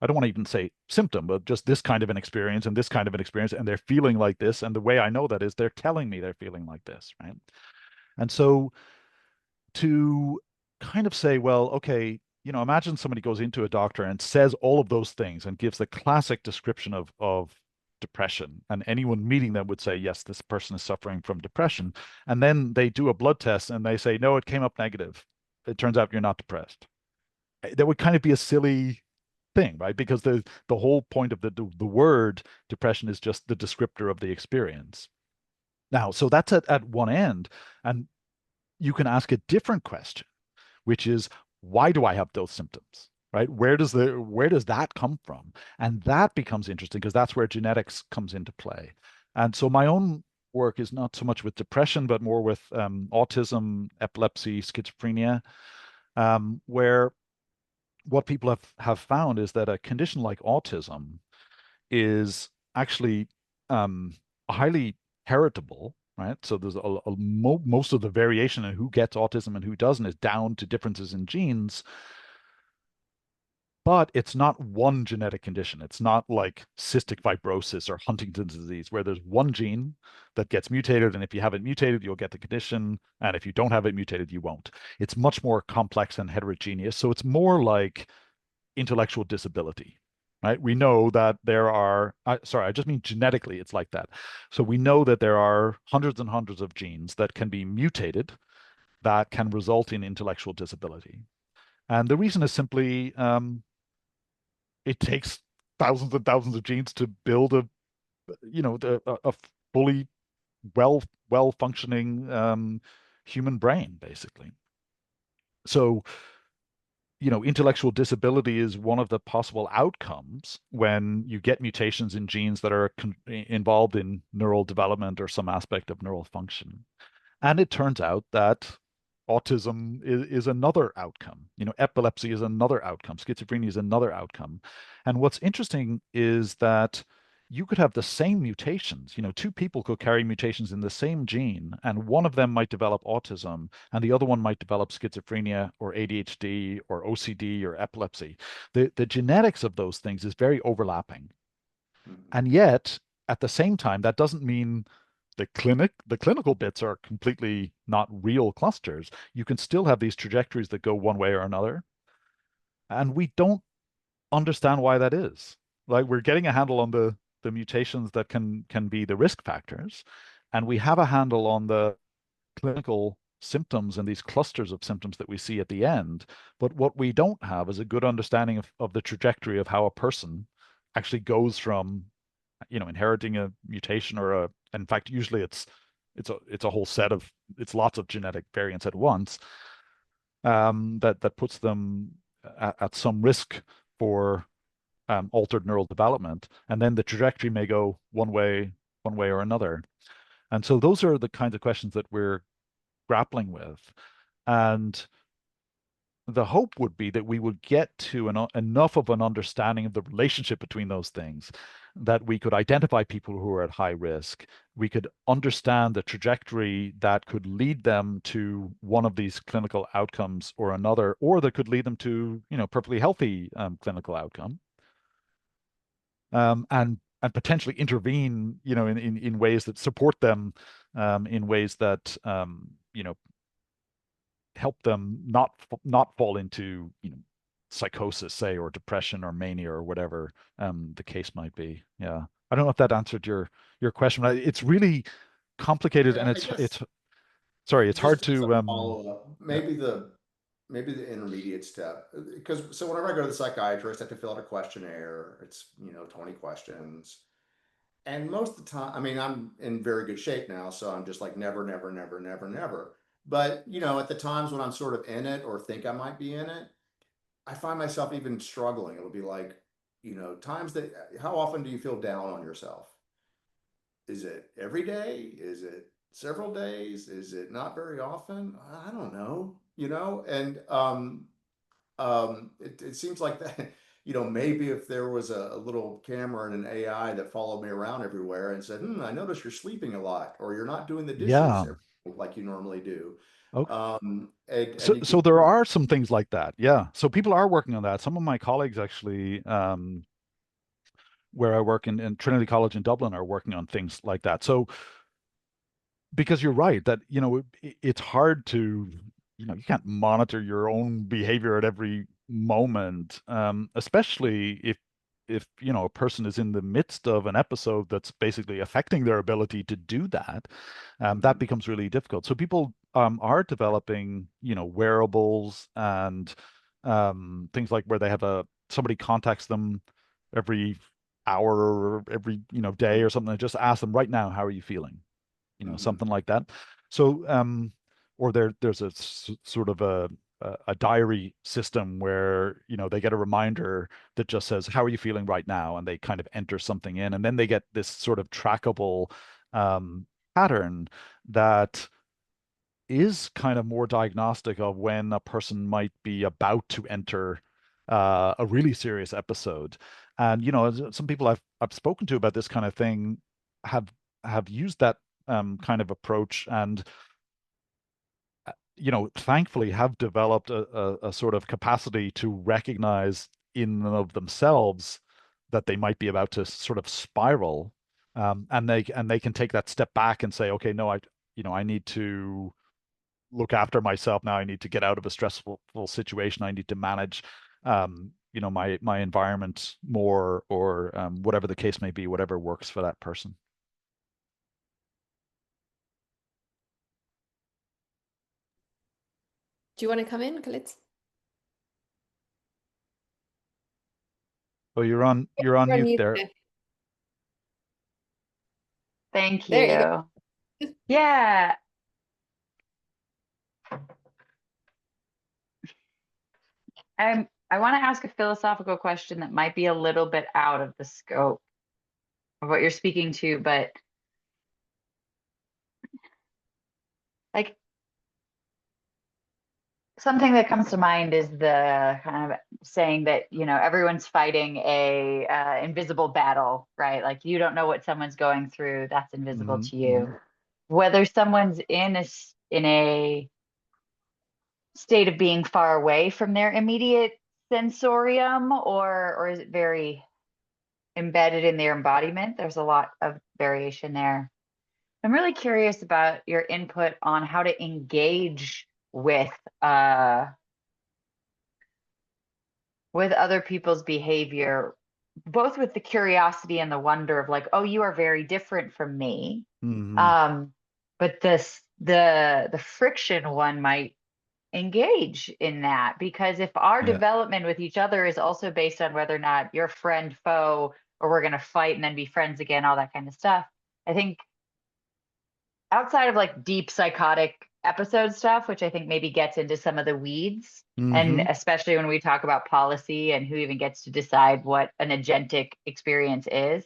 I don't want to even say symptom, but just this kind of an experience and this kind of an experience, and they're feeling like this. And the way I know that is they're telling me they're feeling like this, right? And so to kind of say, well, okay, imagine somebody goes into a doctor and says all of those things and gives the classic description of depression, and anyone meeting them would say, yes, this person is suffering from depression. And then they do a blood test and they say, no, it came up negative. It turns out you're not depressed. That would kind of be a silly thing, right? Because the whole point of the word depression is just the descriptor of the experience. Now, so that's at one end. And you can ask a different question, which is, why do I have those symptoms? Right? Where does that come from? And that becomes interesting because that's where genetics comes into play. And so my own work is not so much with depression, but more with autism, epilepsy, schizophrenia, where what people have found is that a condition like autism is actually highly heritable, right? So there's most of the variation in who gets autism and who doesn't is down to differences in genes, but it's not one genetic condition. It's not like cystic fibrosis or Huntington's disease, where there's one gene that gets mutated, and if you have it mutated, you'll get the condition, and if you don't have it mutated, you won't. It's much more complex and heterogeneous. So it's more like intellectual disability, right? We know that there are, sorry, I just mean genetically, it's like that. So we know that there are hundreds and hundreds of genes that can be mutated that can result in intellectual disability. And the reason is simply it takes thousands and thousands of genes to build a fully well functioning human brain, basically. So intellectual disability is one of the possible outcomes when you get mutations in genes that are involved in neural development or some aspect of neural function. And it turns out that autism is another outcome. Epilepsy is another outcome. Schizophrenia is another outcome. And what's interesting is that you could have the same mutations. Two people could carry mutations in the same gene, and one of them might develop autism, and the other one might develop schizophrenia or ADHD or OCD or epilepsy. The genetics of those things is very overlapping. And yet, at the same time, that doesn't mean the clinical bits are completely not real clusters. You can still have these trajectories that go one way or another. And we don't understand why that is. Like, we're getting a handle on the mutations that can be the risk factors, and we have a handle on the clinical symptoms and these clusters of symptoms that we see at the end. But what we don't have is a good understanding of the trajectory of how a person actually goes from inheriting a mutation or in fact, usually it's a whole set of, it's lots of genetic variants at once, that puts them at some risk for altered neural development, and then the trajectory may go one way or another. And so those are the kinds of questions that we're grappling with. And the hope would be that we would get to enough of an understanding of the relationship between those things that we could identify people who are at high risk. We could understand the trajectory that could lead them to one of these clinical outcomes or another, or that could lead them to, perfectly healthy clinical outcome. And potentially intervene, in ways that support them, in ways that, help them not fall into, psychosis, say, or depression or mania or whatever the case might be. Yeah, I don't know if that answered your question. It's really complicated, and it's sorry, it's hard to follow up. Maybe the intermediate step, because so whenever I go to the psychiatrist, I have to fill out a questionnaire. It's 20 questions. And most of the time, I mean, I'm in very good shape now, so I'm just like never, never, never, never, never. But at the times when I'm sort of in it or think I might be in it, I find myself even struggling. It'll be like, times that, how often do you feel down on yourself? Is it every day? Is it several days? Is it not very often? I don't know, and it seems like that, maybe if there was a little camera and an AI that followed me around everywhere and said, I notice you're sleeping a lot, or you're not doing the dishes yeah. like you normally do. Okay. And you So can there are some things like that. Yeah. So people are working on that. Some of my colleagues actually, where I work in Trinity College in Dublin, are working on things like that. So because you're right that, it's hard to, you can't monitor your own behavior at every moment, especially if a person is in the midst of an episode that's basically affecting their ability to do that. That Mhm. becomes really difficult. So people are developing, wearables and things like where they have somebody contacts them every hour or every, day or something, and just ask them right now, how are you feeling? Mhm. Something like that. So, or there's sort of a diary system where, they get a reminder that just says, how are you feeling right now? And they kind of enter something in, and then they get this sort of trackable um, pattern that is kind of more diagnostic of when a person might be about to enter a really serious episode. And some people I've spoken to about this kind of thing have used that kind of approach, and thankfully have developed a sort of capacity to recognize in and of themselves that they might be about to sort of spiral, and they can take that step back and say, okay, no, I need to look after myself now. I need to get out of a stressful situation. I need to manage, my environment more, or whatever the case may be, whatever works for that person. Do you want to come in, Khalid? Oh, you're on You're on mute mute there. there. Thank There you you. Yeah. I want to ask a philosophical question that might be a little bit out of the scope of what you're speaking to, but like something that comes to mind is the kind of saying that, everyone's fighting a invisible battle, right? Like you don't know what someone's going through, that's invisible Hmm. to you. Whether someone's in a state of being far away from their immediate sensorium, or is it very embedded in their embodiment? There's a lot of variation there. I'm really curious about your input on how to engage uh with other people's behavior, both with the curiosity and the wonder of like, oh, you are very different from me. Hmm. Um, but the friction one might engage in that, because if our Yeah. development with each other is also based on whether or not you're friend, foe, or we're going to fight and then be friends again, all that kind of stuff, I think outside of like deep psychotic episode stuff, which I think maybe gets into some of the weeds, and Hmm. especially when we talk about policy and who even gets to decide what an agentic experience is.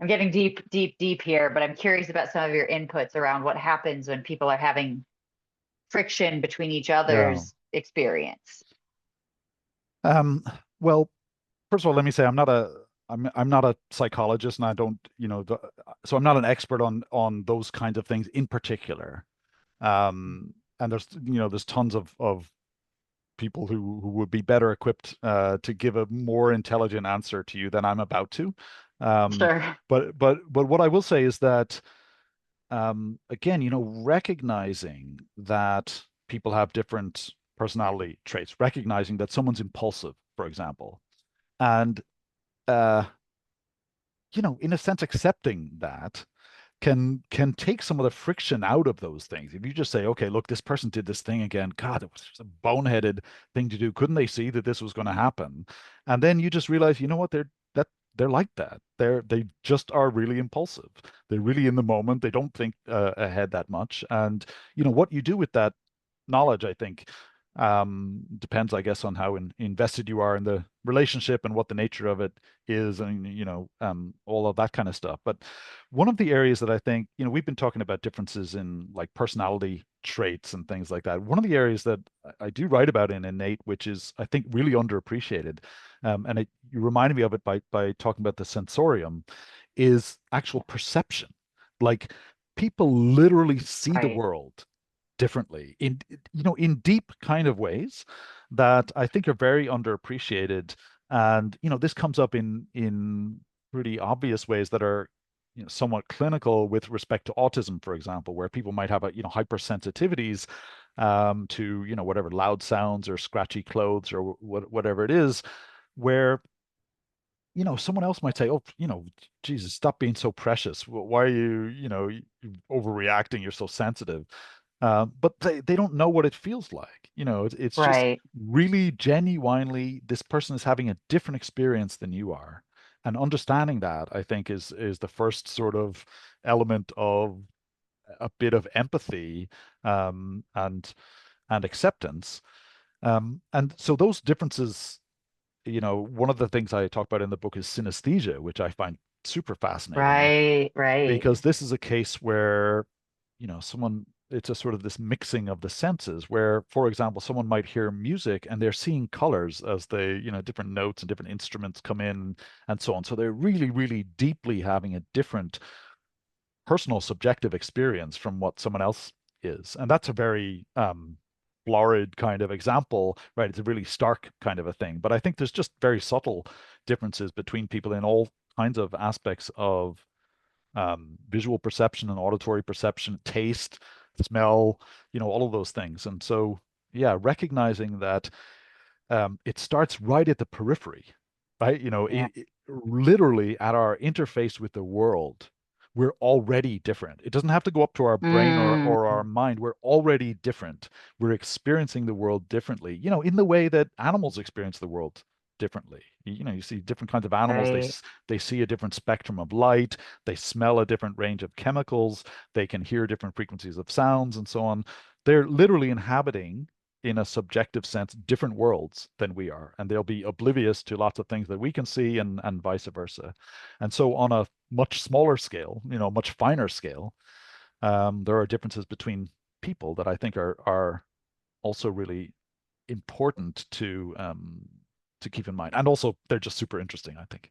I'm getting deep, deep, deep here, but I'm curious about some of your inputs around what happens when people are having friction between each Yeah. other's experience. Um, well, first of all, let me say I'm not a psychologist, and I don't, so I'm not an expert on those kinds of things in particular. And there's tons of people who would be better equipped to give a more intelligent answer to you than I'm about to. Um, Sure. but what I will say is that, again, recognizing that people have different personality traits, recognizing that someone's impulsive, for example, and uh, in a sense, accepting that can take some of the friction out of those things. If you just say, okay, look, this person did this thing again. God, it was just a boneheaded thing to do. Couldn't they see that this was going to happen? And then you just realize, you know what, they're like that. They just are really impulsive. They're really in the moment. They don't think ahead that much. And what you do with that knowledge, I think, depends, I guess, on how invested you are in the relationship and what the nature of it is, and all of that kind of stuff. But one of the areas that I think, we've been talking about differences in like personality traits and things like that. One of the areas that I do write about in Innate, which is, I think, really underappreciated, and you reminded me of it by talking about the sensorium, is actual perception. Like people literally see the Right. world differently in, in deep kind of ways that I think are very underappreciated. And, this comes up in pretty obvious ways that are, somewhat clinical with respect to autism, for example, where people might have hypersensitivities to, whatever loud sounds or scratchy clothes or whatever it is, where someone else might say, "Oh, Jesus, stop being so precious. Why are you, overreacting? You're so sensitive." But they don't know what it feels like. It's just Right. really genuinely this person is having a different experience than you are. And understanding that, I think, is the first sort of element of a bit of empathy, and acceptance. And so those differences, one of the things I talk about in the book is synesthesia, which I find super fascinating Right. Right. because this is a case where, it's a sort of this mixing of the senses where, for example, someone might hear music and they're seeing colors as they, different notes and different instruments come in and so on. So they're really, really deeply having a different personal subjective experience from what someone else is. And that's a very florid kind of example, right? It's a really stark kind of a thing. But I think there's just very subtle differences between people in all kinds of aspects of visual perception and auditory perception, taste, smell, all of those things. And so, yeah, recognizing that it starts right at the periphery, right? Yeah. Literally at our interface with the world, we're already different. It doesn't have to go up to our brain Mm, or our mind. We're already different. We're experiencing the world differently, in the way that animals experience the world differently. You see different kinds of animals, right. they see a different spectrum of light, they smell a different range of chemicals, they can hear different frequencies of sounds and so on. They're literally inhabiting, in a subjective sense, different worlds than we are, and they'll be oblivious to lots of things that we can see, and vice versa. And so on a much smaller scale, much finer scale, there are differences between people that I think are also really important to keep in mind. And also they're just super interesting, I think.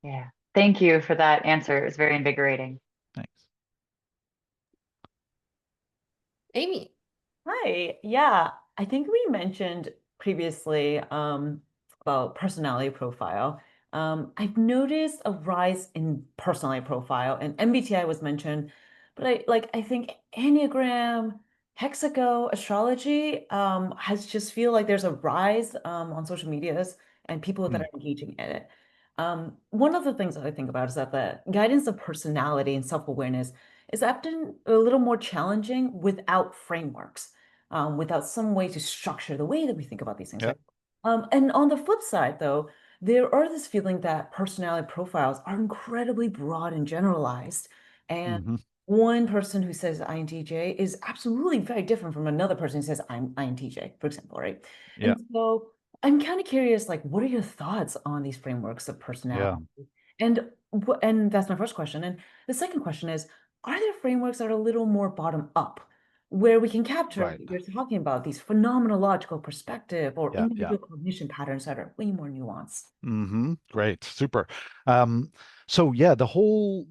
Yeah. Thank you for that answer. It was very invigorating. Thanks. Amy. Hi. Yeah, I think we mentioned previously about personality profile. I've noticed a rise in personality profile, and MBTI was mentioned, but I think Enneagram, Hexago, astrology has just feel like there's a rise on social medias and people that Hmm. are engaging in it. One of the things that I think about is that the guidance of personality and self-awareness is often a little more challenging without frameworks, without some way to structure the way that we think about these things, Yeah. right? And on the flip side, though, there are this feeling that personality profiles are incredibly broad and generalized. And Hmm. one person who says INTJ is absolutely very different from another person who says I'm INTJ, for example, right? Yeah. And so I'm kind of curious, like, what are your thoughts on these frameworks of Yeah. personality? And that's my first question. And the second question is, are there frameworks that are a little more bottom up, where we can capture Right. what you're talking about, these phenomenological perspective or Yeah. Yeah. individual cognition patterns that are way more nuanced? Great. Super. Um, so yeah, the whole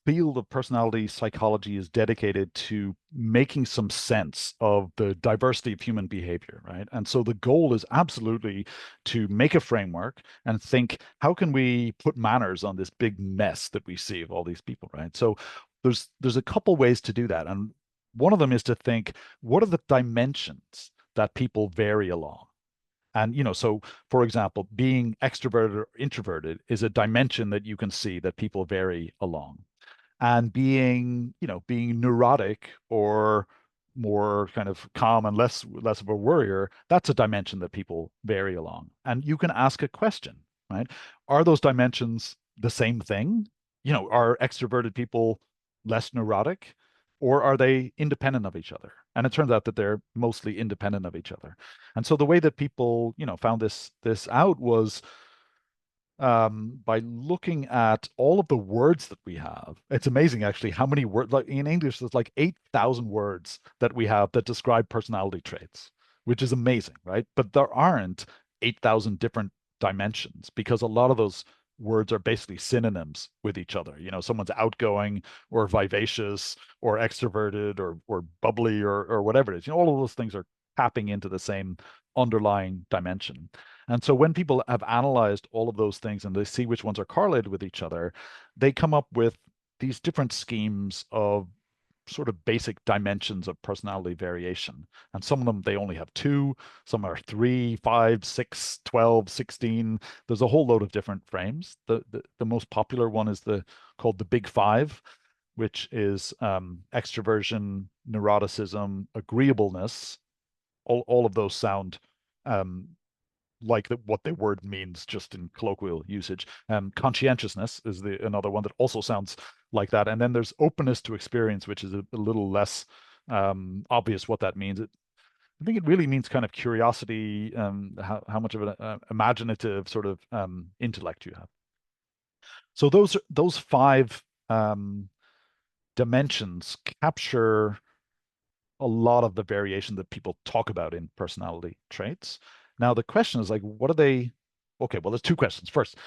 field of personality psychology is dedicated to making some sense of the diversity of human behavior, right? And so the goal is absolutely to make a framework and think, how can we put manners on this big mess that we see of all these people, right? So there's a couple ways to do that. And one of them is to think, what are the dimensions that people vary along? And, so for example, being extroverted or introverted is a dimension that you can see that people vary along. And being neurotic or more kind of calm and less of a worrier, that's a dimension that people vary along. And you can ask a question, right? Are those dimensions the same thing? Are extroverted people less neurotic, or are they independent of each other? And it turns out that they're mostly independent of each other. And so the way that people, found this out was by looking at all of the words that we have. It's amazing actually how many words, like in English, there's like 8,000 words that we have that describe personality traits, which is amazing, right? But there aren't 8,000 different dimensions because a lot of those words are basically synonyms with each other. You know, someone's outgoing or vivacious or extroverted or bubbly or whatever it is. You know, all of those things are tapping into the same underlying dimension. And so when people have analyzed all of those things and they see which ones are correlated with each other, they come up with these different schemes of sort of basic dimensions of personality variation. And some of them, they only have 2, some are 3, 5, 6, 12, 16. There's a whole load of different frames. The most popular one is called the Big Five, which is extroversion, neuroticism, agreeableness. All of those sound like what the word means just in colloquial usage. Conscientiousness is another one that also sounds like that. And then there's openness to experience, which is a little less obvious what that means. I think it really means kind of curiosity, how much of an imaginative sort of intellect you have. So those 5 dimensions capture a lot of the variation that people talk about in personality traits. Now the question is like, what are they? Okay, well, there's 2 questions. First,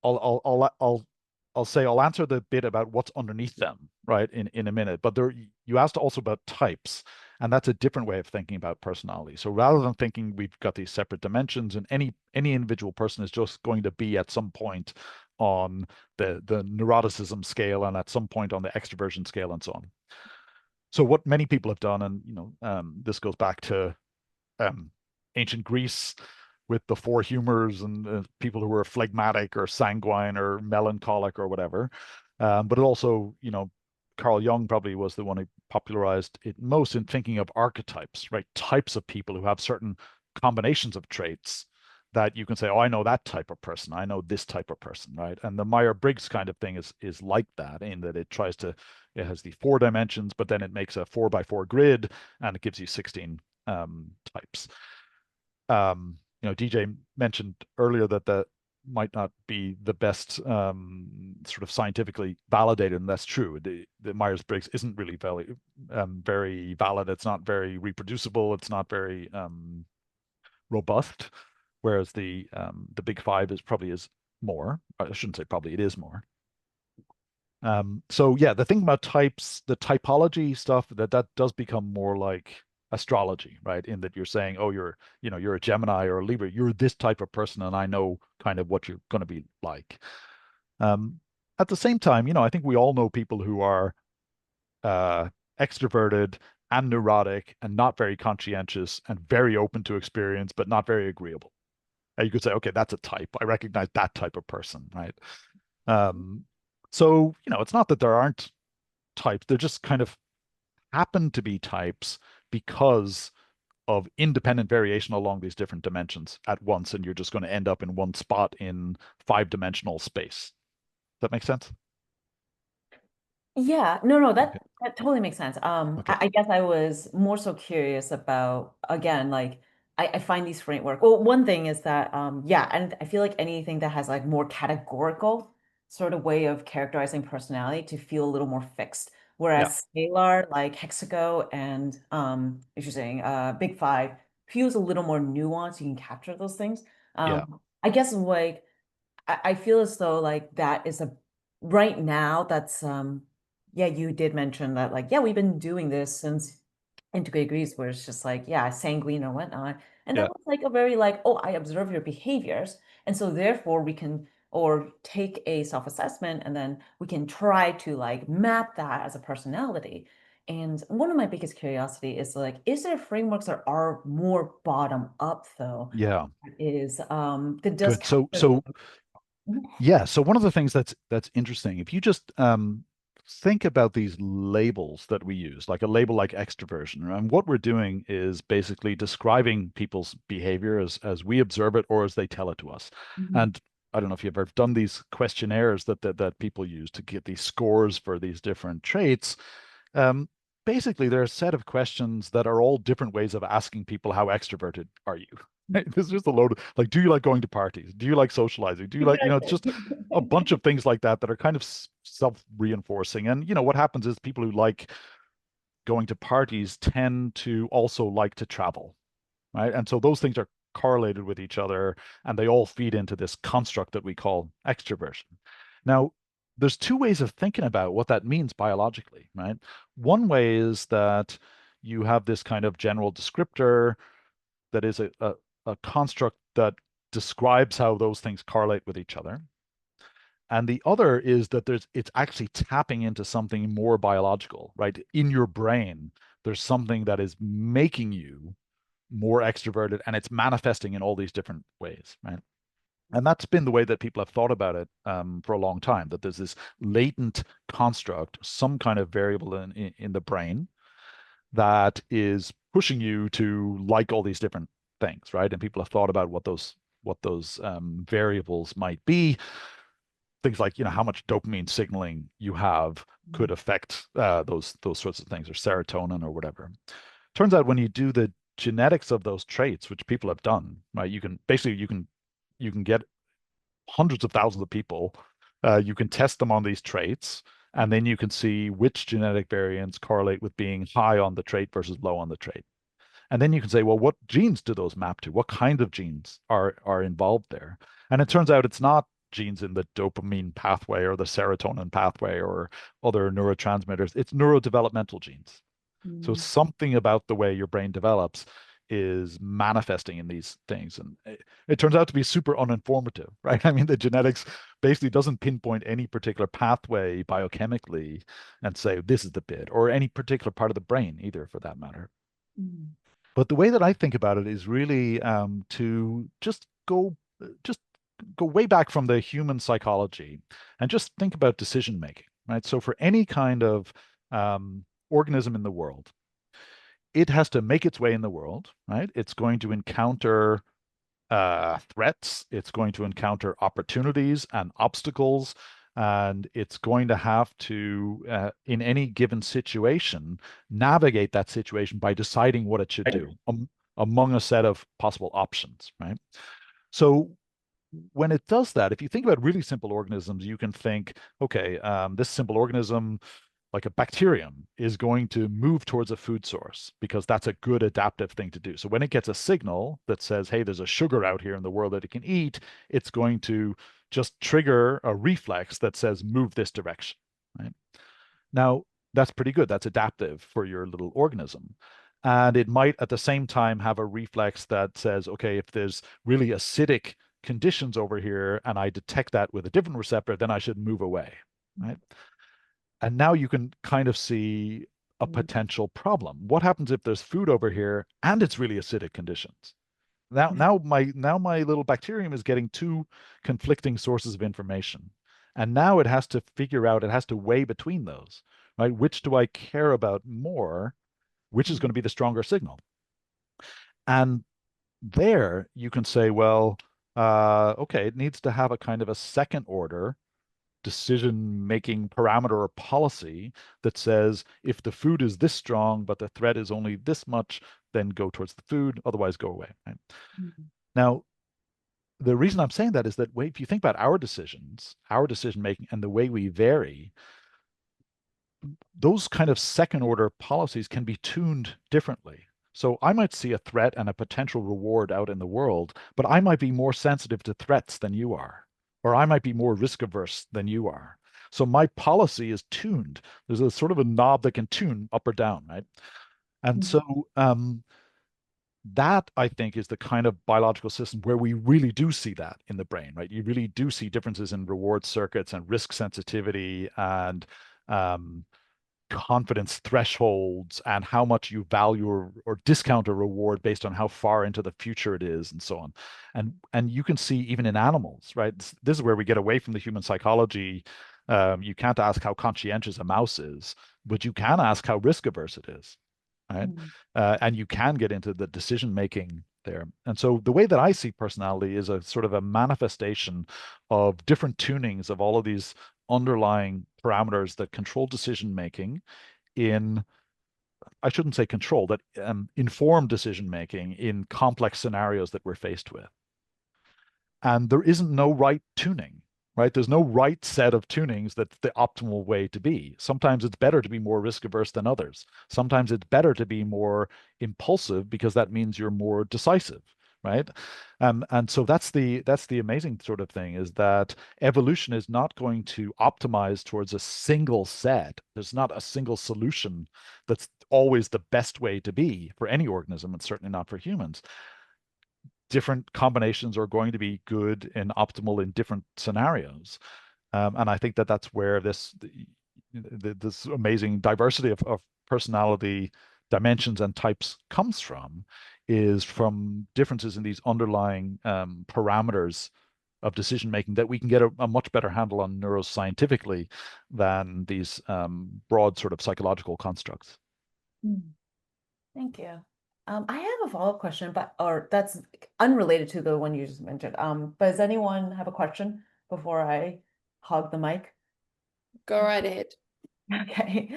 I'll say I'll answer the bit about what's underneath them, right, in a minute. But you asked also about types, and that's a different way of thinking about personality. So rather than thinking we've got these separate dimensions, and any individual person is just going to be at some point on the neuroticism scale and at some point on the extroversion scale and so on. So what many people have done, and this goes back to ancient Greece with the 4 humors and people who were phlegmatic or sanguine or melancholic or whatever. But it also, Carl Jung probably was the one who popularized it most in thinking of archetypes, right? Types of people who have certain combinations of traits that you can say, oh, I know that type of person. I know this type of person, right? And the Myers-Briggs kind of thing is like that, in that it has the 4 dimensions, but then it makes a 4x4 grid and it gives you 16 types. DJ mentioned earlier that might not be the best sort of scientifically validated, and that's true. The Myers-Briggs isn't really very valid. It's not very reproducible. It's not very robust. Whereas the Big Five is more. I shouldn't say probably, it is more. So yeah, the thing about types, the typology stuff, that does become more like astrology, right? In that you're saying, oh, you're a Gemini or a Libra, you're this type of person, and I know kind of what you're going to be like. At the same time, I think we all know people who are extroverted and neurotic and not very conscientious and very open to experience, but not very agreeable. And you could say, okay, that's a type. I recognize that type of person, right? So, it's not that there aren't types. There just kind of happen to be types because of independent variation along these different dimensions at once, and you're just going to end up in one spot in 5-dimensional space. Does that make sense? Yeah, no, Okay. that totally makes sense. Okay. I guess I was more so curious about, again, like I find these framework. Well, one thing is that yeah, and I feel like anything that has like more categorical sort of way of characterizing personality to feel a little more fixed. Whereas scalar, like Hexago and if you're saying Big Five, feels a little more nuanced. You can capture those things. Yeah. I guess like I feel as though like that is right now that's yeah, you did mention that, like, yeah, we've been doing this since integrated Greece, where it's just like, yeah, sanguine or whatnot. And that was like a very like, oh, I observe your behaviors. And so therefore we can, or take a self-assessment and then we can try to like map that as a personality. And one of my biggest curiosity is like, is there frameworks that are more bottom up though? Yeah. Is that does Good. So Mhm. yeah, so one of the things that's interesting, if you just think about these labels that we use, like a label like extroversion, and what we're doing is basically describing people's behavior as we observe it or as they tell it to us. And I don't know if you've ever done these questionnaires that people use to get these scores for these different traits. Basically, there are a set of questions that are all different ways of asking people, how extroverted are you? There's just a load of, like, do you like going to parties? Do you like socializing? Do you like, it's just a bunch of things like that are kind of self-reinforcing. And, what happens is people who like going to parties tend to also like to travel, right? And so those things are correlated with each other, and they all feed into this construct that we call extroversion. Now, there's two ways of thinking about what that means biologically, right? One way is that you have this kind of general descriptor that is a construct that describes how those things correlate with each other. And the other is that it's actually tapping into something more biological, right? In your brain, there's something that is making you more extroverted, and it's manifesting in all these different ways, right? And that's been the way that people have thought about it for a long time, that there's this latent construct, some kind of variable in the brain that is pushing you to like all these different things, right? And people have thought about what those variables might be. Things like, how much dopamine signaling you have could affect those sorts of things, or serotonin or whatever. Turns out when you do the genetics of those traits, which people have done, right? You can get hundreds of thousands of people. You can test them on these traits, and then you can see which genetic variants correlate with being high on the trait versus low on the trait. And then you can say, well, what genes do those map to? What kind of genes are involved there? And it turns out it's not genes in the dopamine pathway or the serotonin pathway or other neurotransmitters. It's neurodevelopmental genes. So something about the way your brain develops is manifesting in these things. And it turns out to be super uninformative, right? I mean, the genetics basically doesn't pinpoint any particular pathway biochemically and say, this is the bit, or any particular part of the brain either, for that matter. But the way that I think about it is really to just go way back from the human psychology and just think about decision making, right? So for any kind of organism in the world, it has to make its way in the world, right? It's going to encounter threats. It's going to encounter opportunities and obstacles. And it's going to have to, in any given situation, navigate that situation by deciding what it should do among a set of possible options, right? So when it does that, if you think about really simple organisms, you can think, okay, this simple organism, like a bacterium, is going to move towards a food source because that's a good adaptive thing to do. So when it gets a signal that says, hey, there's a sugar out here in the world that it can eat, it's going to just trigger a reflex that says, move this direction, right? Now, that's pretty good. That's adaptive for your little organism. And it might at the same time have a reflex that says, okay, if there's really acidic conditions over here and I detect that with a different receptor, then I should move away, right? And now you can kind of see a potential problem. What happens if there's food over here and it's really acidic conditions? Now my little bacterium is getting two conflicting sources of information. And now it has to figure out, it has to weigh between those, right? Which do I care about more? Which is going to be the stronger signal? And there you can say, well, okay, it needs to have a kind of a second order decision-making parameter or policy that says, if the food is this strong, but the threat is only this much, then go towards the food, otherwise go away, right? Now, the reason I'm saying that is that if you think about our decisions, our decision-making, and the way we vary, those kind of second-order policies can be tuned differently. So I might see a threat and a potential reward out in the world, but I might be more sensitive to threats than you are, or I might be more risk averse than you are. So my policy is tuned. There's a sort of a knob that can tune up or down, right? And so that, I think, is the kind of biological system where we really do see that in the brain, right? You really do see differences in reward circuits and risk sensitivity and confidence thresholds and how much you value or discount a reward based on how far into the future it is and so on. And you can see even in animals, right? This is where we get away from the human psychology. You can't ask how conscientious a mouse is, but you can ask how risk averse it is, right? And you can get into the decision making there. And so the way that I see personality is a sort of a manifestation of different tunings of all of these underlying parameters that control decision making in, I shouldn't say control, that inform decision making in complex scenarios that we're faced with. And there isn't no right tuning, right? There's no right set of tunings that's the optimal way to be. Sometimes it's better to be more risk averse than others. Sometimes it's better to be more impulsive because that means you're more decisive, right? And so that's the amazing sort of thing, is that evolution is not going to optimize towards a single set. There's not a single solution that's always the best way to be for any organism, and certainly not for humans. Different combinations are going to be good and optimal in different scenarios. And I think that that's where this amazing diversity of personality dimensions and types comes from, is from differences in these underlying parameters of decision making that we can get a much better handle on neuroscientifically than these broad sort of psychological constructs. Thank you. I have a follow-up question, or that's unrelated to the one you just mentioned. But does anyone have a question before I hog the mic? Go right ahead. Okay.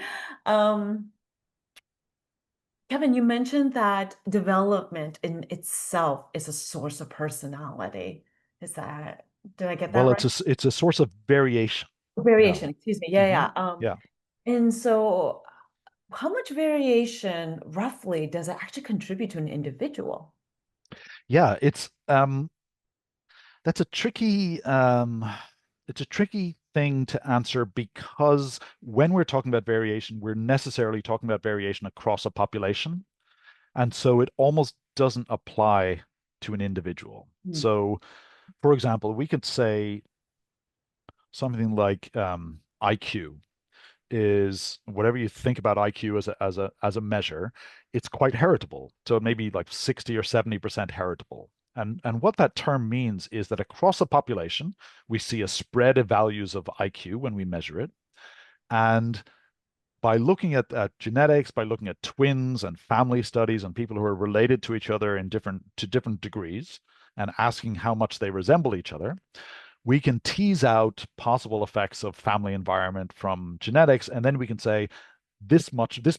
Kevin, you mentioned that development in itself is a source of personality. Did I get that Well, right? it's a source of variation. Variation, excuse me. Yeah. Yeah. And so how much variation roughly does it actually contribute to an individual? Yeah, that's a tricky thing to answer, because when we're talking about variation, we're necessarily talking about variation across a population. And so it almost doesn't apply to an individual. So, for example, we could say something like IQ is, whatever you think about IQ as a measure, it's quite heritable. So it may be like 60 or 70% heritable. And what that term means is that across a population, we see a spread of values of IQ when we measure it. And by looking at genetics, by looking at twins and family studies and people who are related to each other to different degrees, and asking how much they resemble each other, we can tease out possible effects of family environment from genetics, and then we can say this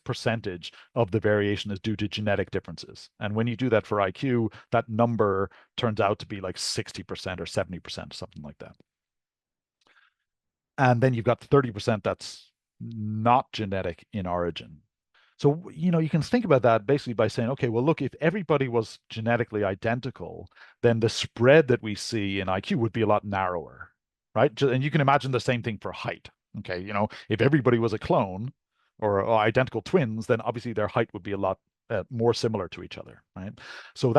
percentage of the variation is due to genetic differences. And when you do that for IQ, that number turns out to be like 60% or 70%, something like that. And then you've got 30% that's not genetic in origin. So, you can think about that basically by saying, okay, well, look, if everybody was genetically identical, then the spread that we see in IQ would be a lot narrower, right? And you can imagine the same thing for height. Okay, if everybody was a clone or identical twins, then obviously their height would be a lot more similar to each other, right? So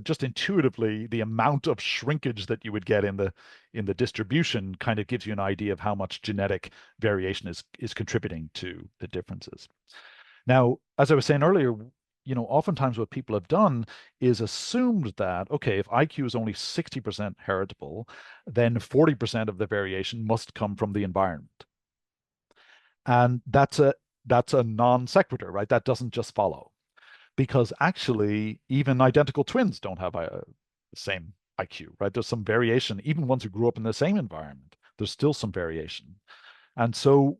just intuitively, the amount of shrinkage that you would get in the distribution kind of gives you an idea of how much genetic variation is contributing to the differences. Now, as I was saying earlier, oftentimes what people have done is assumed that, okay, if IQ is only 60% heritable, then 40% of the variation must come from the environment. And that's a non sequitur, right? That doesn't just follow. Because actually, even identical twins don't have the same IQ, right? There's some variation. Even ones who grew up in the same environment, there's still some variation. And so,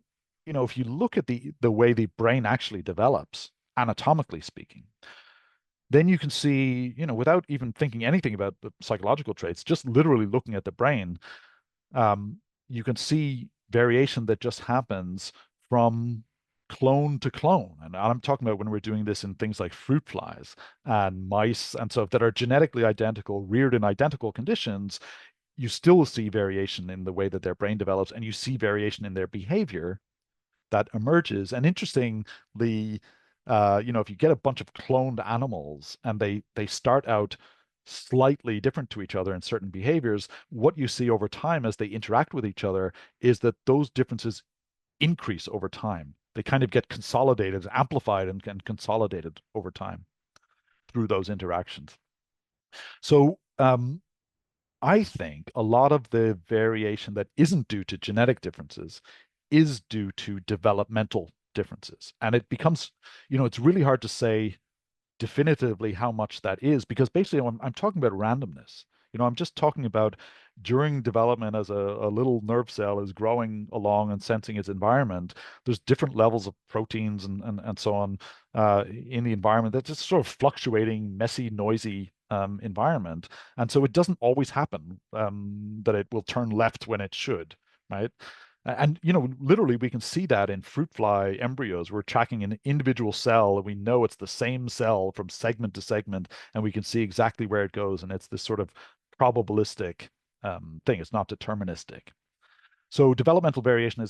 if you look at the way the brain actually develops, anatomically speaking, then you can see, without even thinking anything about the psychological traits, just literally looking at the brain, you can see variation that just happens from clone to clone. And I'm talking about when we're doing this in things like fruit flies and mice and so that are genetically identical, reared in identical conditions. You still see variation in the way that their brain develops, and you see variation in their behavior that emerges. And interestingly, if you get a bunch of cloned animals and they start out slightly different to each other in certain behaviors, what you see over time as they interact with each other is that those differences increase over time. They kind of get consolidated, amplified, and consolidated over time through those interactions. So I think a lot of the variation that isn't due to genetic differences is due to developmental differences. And it becomes, it's really hard to say definitively how much that is, because basically I'm talking about randomness. I'm just talking about during development as a little nerve cell is growing along and sensing its environment, there's different levels of proteins and so on in the environment that's just sort of fluctuating, messy, noisy environment. And so it doesn't always happen that it will turn left when it should, right? And, literally we can see that in fruit fly embryos. We're tracking an individual cell and we know it's the same cell from segment to segment, and we can see exactly where it goes. And it's this sort of probabilistic thing. It's not deterministic. So developmental variation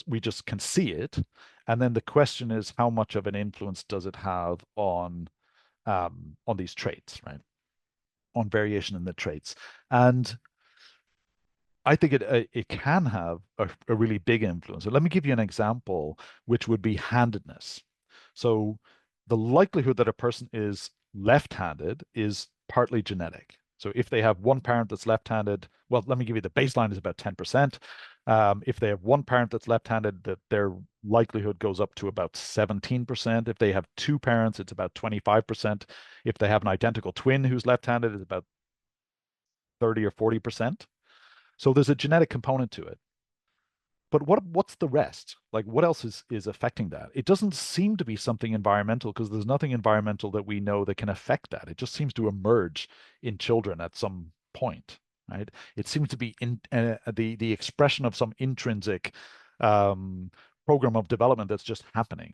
we just can see it. And then the question is, how much of an influence does it have on these traits, right? On variation in the traits. And I think it can have a really big influence. So let me give you an example, which would be handedness. So the likelihood that a person is left-handed is partly genetic. So if they have one parent that's left-handed, well, let me give you the baseline is about 10%. If they have one parent that's left-handed, that their likelihood goes up to about 17%. If they have two parents, it's about 25%. If they have an identical twin who's left-handed, it's about 30 or 40%. So there's a genetic component to it. But what's the rest? Like, what else is affecting that? It doesn't seem to be something environmental, because there's nothing environmental that we know that can affect that. It just seems to emerge in children at some point, right? It seems to be the expression of some intrinsic program of development that's just happening.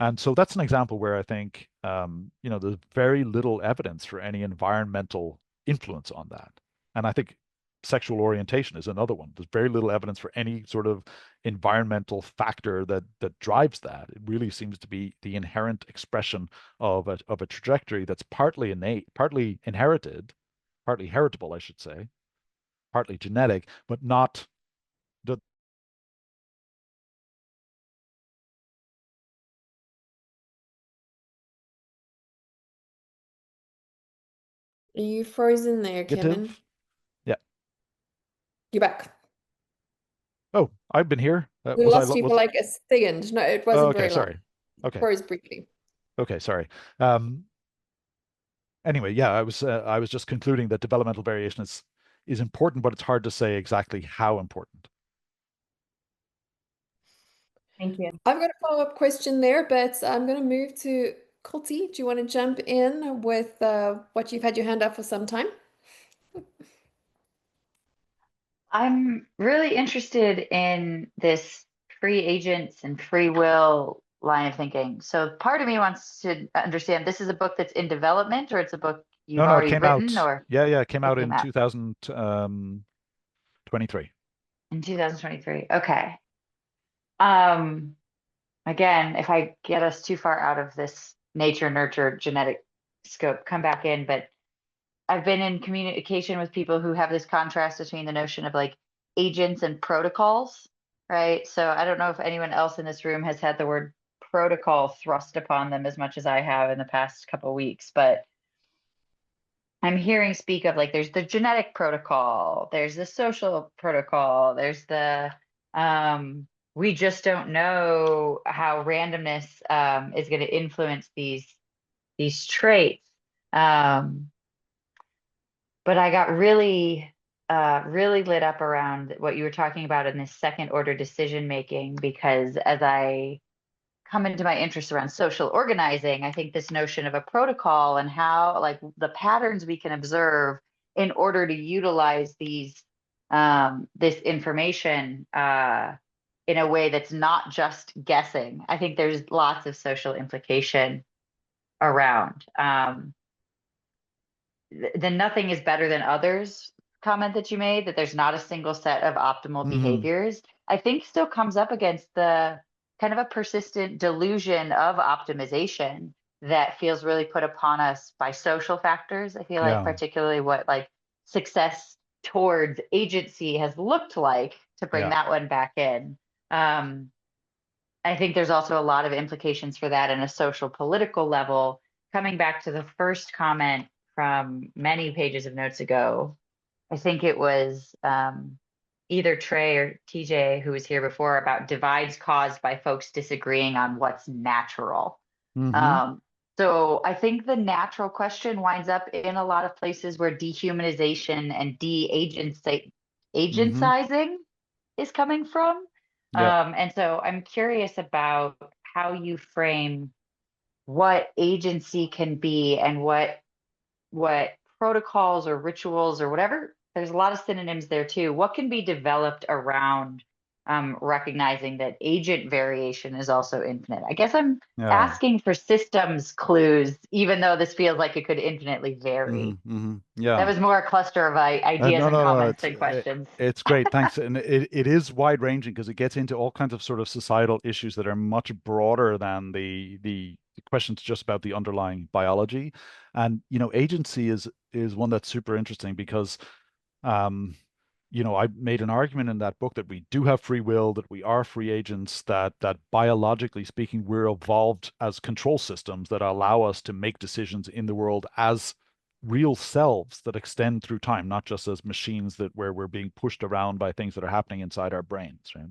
And so that's an example where I think there's very little evidence for any environmental influence on that. And I think sexual orientation is another one. There's very little evidence for any sort of environmental factor that drives that. It really seems to be the inherent expression of a trajectory that's partly innate, partly inherited, partly heritable, I should say, partly genetic, but not the. Are you frozen there, Kevin? Yeah. You're back. Oh, I've been here. We lost you for like a second. No, it wasn't okay, very long. sorry. Okay. Froze briefly. Okay, sorry. Anyway, yeah, I was just concluding that developmental variation is important, but it's hard to say exactly how important. Thank you. I've got a follow-up question there, but I'm going to move to Kulti. Do you want to jump in with what you've had your hand up for some time? I'm really interested in this free agents and free will line of thinking. So part of me wants to understand, this is a book that's in development, or it's a book you've No, it already came written, out. or Yeah, it came out came in out 2023. in 2023. Okay. Again, if I get us too far out of this nature, nurture, genetic scope, come back in. But I've been in communication with people who have this contrast between the notion of like agents and protocols, right? So I don't know if anyone else in this room has had the word protocol thrust upon them as much as I have in the past couple of weeks, but I'm hearing speak of like there's the genetic protocol, there's the social protocol, there's the we just don't know how randomness is going to influence these traits. But I got really lit up around what you were talking about in this second order decision making, because as I come into my interest around social organizing, I think this notion of a protocol and how like the patterns we can observe in order to utilize this information in a way that's not just guessing. I think there's lots of social implication around. The nothing is better than others comment that you made, that there's not a single set of optimal behaviors, I think still comes up against the kind of a persistent delusion of optimization that feels really put upon us by social factors. I feel like particularly what like success towards agency has looked like, to bring that one back in. I think there's also a lot of implications for that in a social political level. Coming back to the first comment from many pages of notes ago, I think it was either Trey or TJ who was here before, about divides caused by folks disagreeing on what's natural. So I think the natural question winds up in a lot of places where dehumanization and agentsizing is coming from. And so I'm curious about how you frame what agency can be and what protocols or rituals or whatever there's a lot of synonyms there too. What can be developed around recognizing that agent variation is also infinite? I guess I'm Yeah. asking for systems clues, even though this feels like it could infinitely vary. Yeah. That was more a cluster of ideas No, and no, no, comments than questions. it's great. Thanks. And it is wide ranging because it gets into all kinds of sort of societal issues that are much broader than the questions just about the underlying biology. And, agency is one that's super interesting because, um, I made an argument in that book that we do have free will, that we are free agents, that biologically speaking, we're evolved as control systems that allow us to make decisions in the world as real selves that extend through time, not just as machines where we're being pushed around by things that are happening inside our brains, right?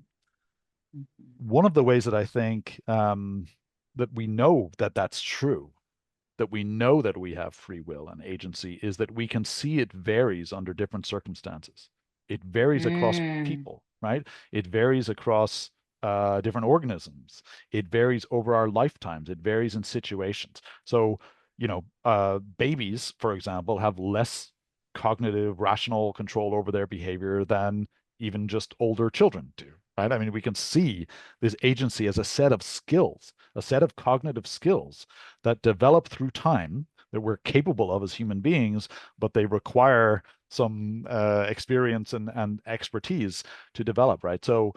One of the ways that I think that we know that that's true, that we know that we have free will and agency, is that we can see it varies under different circumstances. It varies across people, right? It varies across different organisms. It varies over our lifetimes. It varies in situations. So, babies, for example, have less cognitive, rational control over their behavior than even just older children do, right? I mean, we can see this agency as a set of skills, a set of cognitive skills that develop through time that we're capable of as human beings, but they require some experience and expertise to develop, right? So,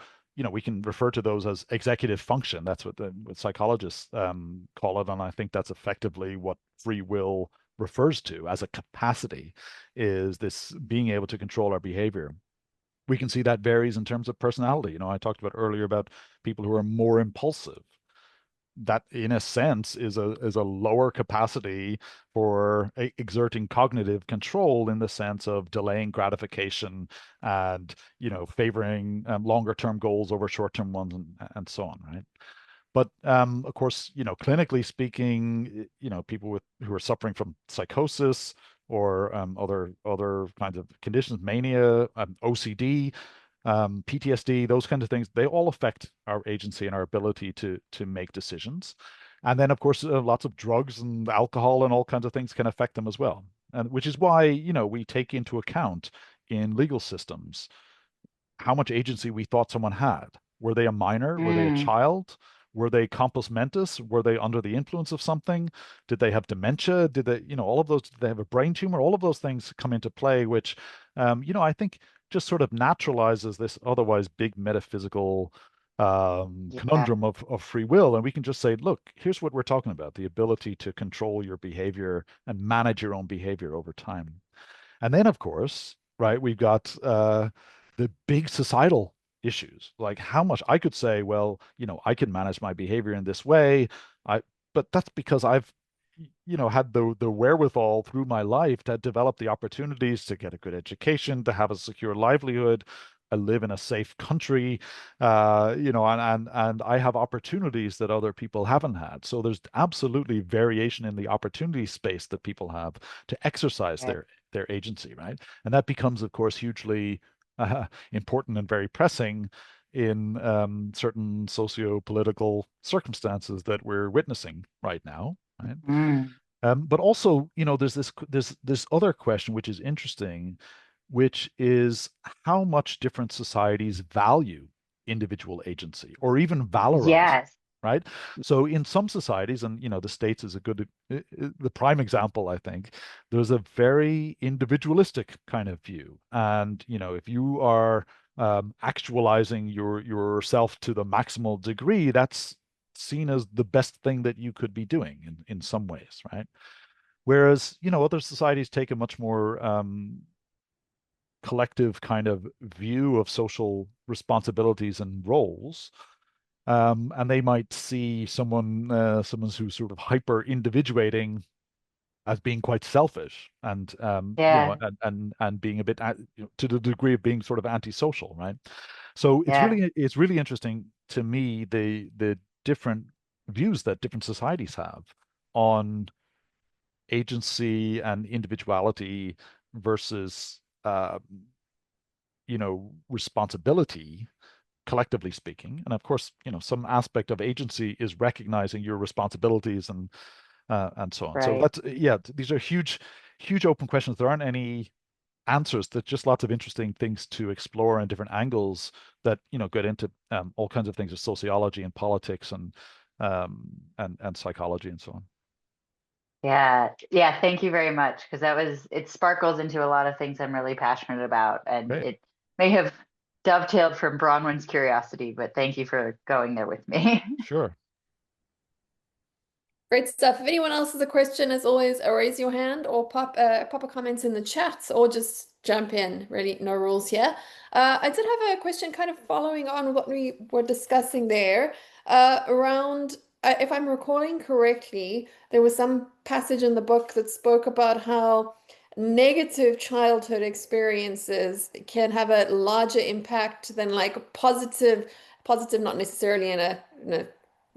we can refer to those as executive function. That's what psychologists call it, and I think that's effectively what free will refers to as a capacity, is this being able to control our behavior. We can see that varies in terms of personality. I talked about earlier about people who are more impulsive. That, in a sense, is a lower capacity for exerting cognitive control in the sense of delaying gratification and favoring longer term goals over short term ones and so on, right? But of course, clinically speaking, people who are suffering from psychosis or other kinds of conditions, mania, OCD, PTSD, those kinds of things, they all affect our agency and our ability to make decisions. And then, of course, lots of drugs and alcohol and all kinds of things can affect them as well. And which is why, we take into account in legal systems how much agency we thought someone had. Were they a minor? Were they a child? Were they compos mentis? Were they under the influence of something? Did they have dementia? Did they, all of those, did they have a brain tumor? All of those things come into play, which, I think just sort of naturalizes this otherwise big metaphysical conundrum of free will. And we can just say, look, here's what we're talking about, the ability to control your behavior and manage your own behavior over time. And then, of course, right, we've got the big societal issues, like how much I could say, well, I can manage my behavior in this way. But that's because I've, had the wherewithal through my life to develop the opportunities to get a good education, to have a secure livelihood. I live in a safe country, and I have opportunities that other people haven't had. So there's absolutely variation in the opportunity space that people have to exercise their agency, right? And that becomes, of course, hugely important and very pressing in certain socio-political circumstances that we're witnessing right now, right? But also, there's this other question which is interesting, which is how much different societies value individual agency or even valorize it, right? So in some societies, and the States is the prime example, I think, there's a very individualistic kind of view. And, if you are actualizing yourself to the maximal degree, that's seen as the best thing that you could be doing in some ways, right? Whereas, other societies take a much more collective kind of view of social responsibilities and roles. And they might see someone who's sort of hyper individuating as being quite selfish and and being a bit to the degree of being sort of antisocial, right? So it's really interesting to me the different views that different societies have on agency and individuality versus responsibility, collectively speaking. And of course, some aspect of agency is recognizing your responsibilities and so on. So that's these are huge open questions. There aren't any answers. There's just lots of interesting things to explore and different angles that, you know, get into all kinds of things of sociology and politics and psychology and so on. Yeah. Thank you very much. Because it sparkles into a lot of things I'm really passionate about. And Great. it may have dovetailed from Bronwyn's curiosity, but thank you for going there with me. Sure. Great stuff. If anyone else has a question, as always, raise your hand or pop a comment in the chat or just jump in. Really, no rules here. I did have a question kind of following on what we were discussing there around, if I'm recalling correctly, there was some passage in the book that spoke about how negative childhood experiences can have a larger impact than like positive, not necessarily in a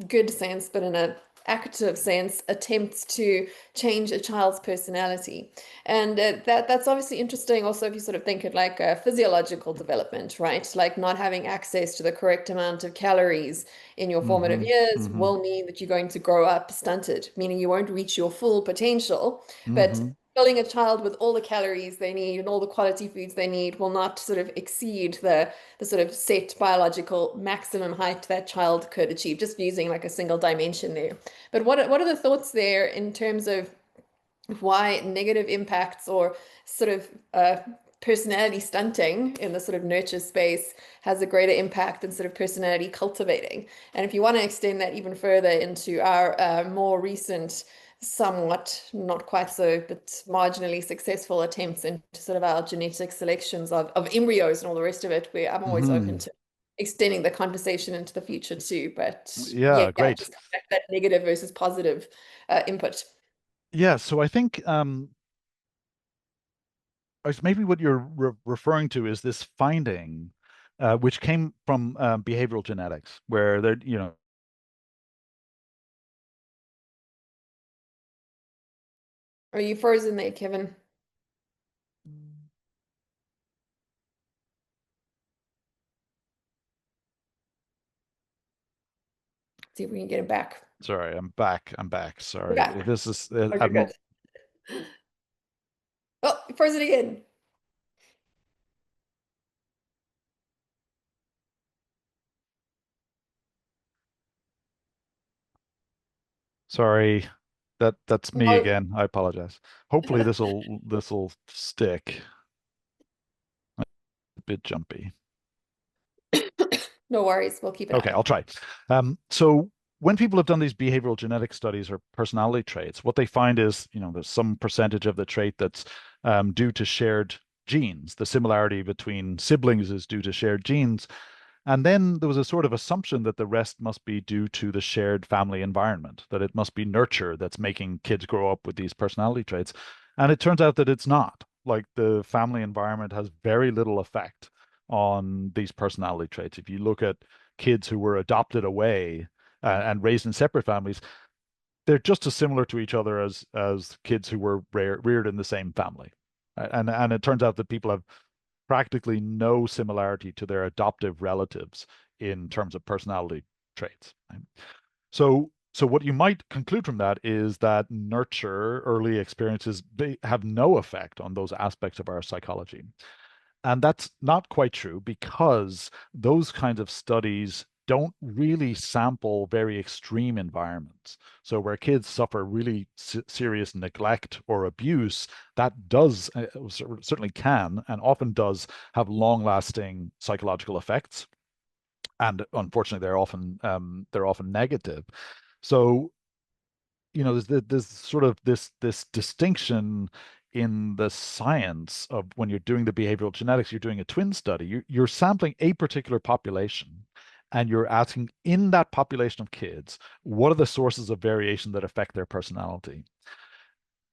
good sense, but in a active sense, attempts to change a child's personality. And that's obviously interesting also if you sort of think of like a physiological development, right? Like not having access to the correct amount of calories in your formative years will mean that you're going to grow up stunted, meaning you won't reach your full potential. But filling a child with all the calories they need and all the quality foods they need will not sort of exceed the sort of set biological maximum height that child could achieve, just using like a single dimension there. But what are the thoughts there in terms of why negative impacts or sort of personality stunting in the sort of nurture space has a greater impact than sort of personality cultivating? And if you want to extend that even further into our more recent, somewhat not quite so, but marginally successful attempts into sort of our genetic selections of embryos and all the rest of it, where I'm always open to extending the conversation into the future too. But yeah, great. just that negative versus positive input. Yeah, so I think maybe what you're referring to is this finding, which came from behavioral genetics, where there, you know, Are you frozen there, Kevin? See if we can get him back. sorry, I'm back. Sorry. Back. This is Okay, good. Oh, frozen again. sorry. That's me No. again. I apologize. Hopefully this'll stick. A bit jumpy. No worries. We'll keep it Okay, up. I'll try. So when people have done these behavioral genetic studies or personality traits, what they find is, you know, there's some percentage of the trait that's due to shared genes. The similarity between siblings is due to shared genes. And then there was a sort of assumption that the rest must be due to the shared family environment, that it must be nurture that's making kids grow up with these personality traits. And it turns out that it's not. Like the family environment has very little effect on these personality traits. If you look at kids who were adopted away and raised in separate families, they're just as similar to each other as kids who were reared in the same family. And it turns out that people have practically no similarity to their adoptive relatives in terms of personality traits. So what you might conclude from that is that nurture, early experiences, they have no effect on those aspects of our psychology. And that's not quite true because those kinds of studies don't really sample very extreme environments. So where kids suffer really serious neglect or abuse, that does certainly can and often does have long-lasting psychological effects. And unfortunately, they're often negative. So, you know, there's sort of this distinction in the science of when you're doing the behavioral genetics, you're doing a twin study, you're sampling a particular population and you're asking in that population of kids, what are the sources of variation that affect their personality?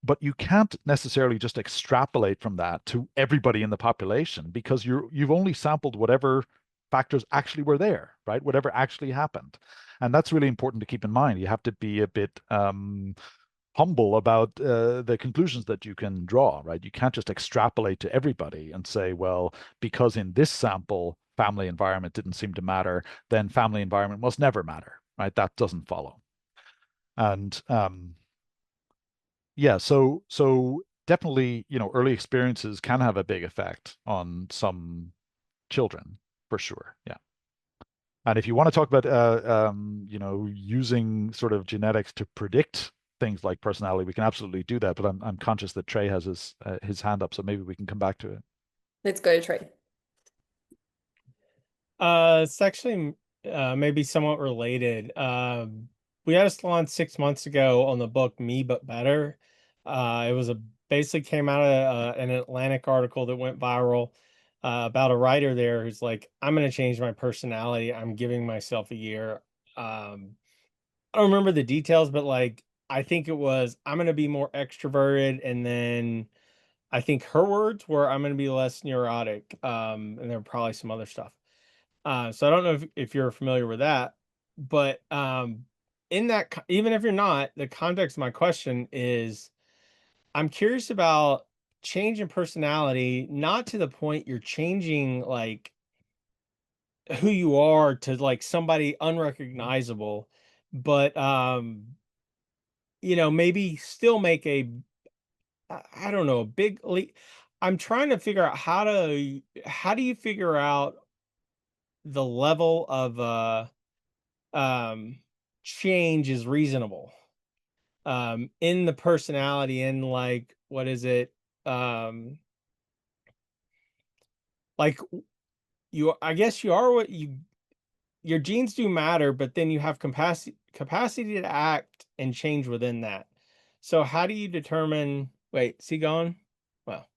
But you can't necessarily just extrapolate from that to everybody in the population because you've only sampled whatever factors actually were there, right? Whatever actually happened. And that's really important to keep in mind. You have to be a bit humble about the conclusions that you can draw, right? You can't just extrapolate to everybody and say, well, because in this sample, family environment didn't seem to matter, then family environment must never matter, right? That doesn't follow. And yeah, so definitely, early experiences can have a big effect on some children, for sure. Yeah. And if you want to talk about, using sort of genetics to predict things like personality, we can absolutely do that. But I'm conscious that Trey has his hand up, so maybe we can come back to it. Let's go to Trey. It's actually maybe somewhat related. We had a salon 6 months ago on the book Me But Better. It was basically came out of an Atlantic article that went viral about a writer there who's like, I'm going to change my personality. I'm giving myself a year. I don't remember the details, but like, I think it was, I'm going to be more extroverted. And then I think her words were, I'm going to be less neurotic. And there were probably some other stuff. So I don't know if you're familiar with that, but in that, even if you're not, the context of my question is, I'm curious about change in personality, not to the point you're changing like who you are to like somebody unrecognizable, but maybe still make I don't know, a big leap. I'm trying to figure out how do you figure out the level of um change is reasonable in the personality, and like what is it, like I guess you are what your genes do matter, but then you have capacity to act and change within that. So how do you determine, wait, is he gone? Well,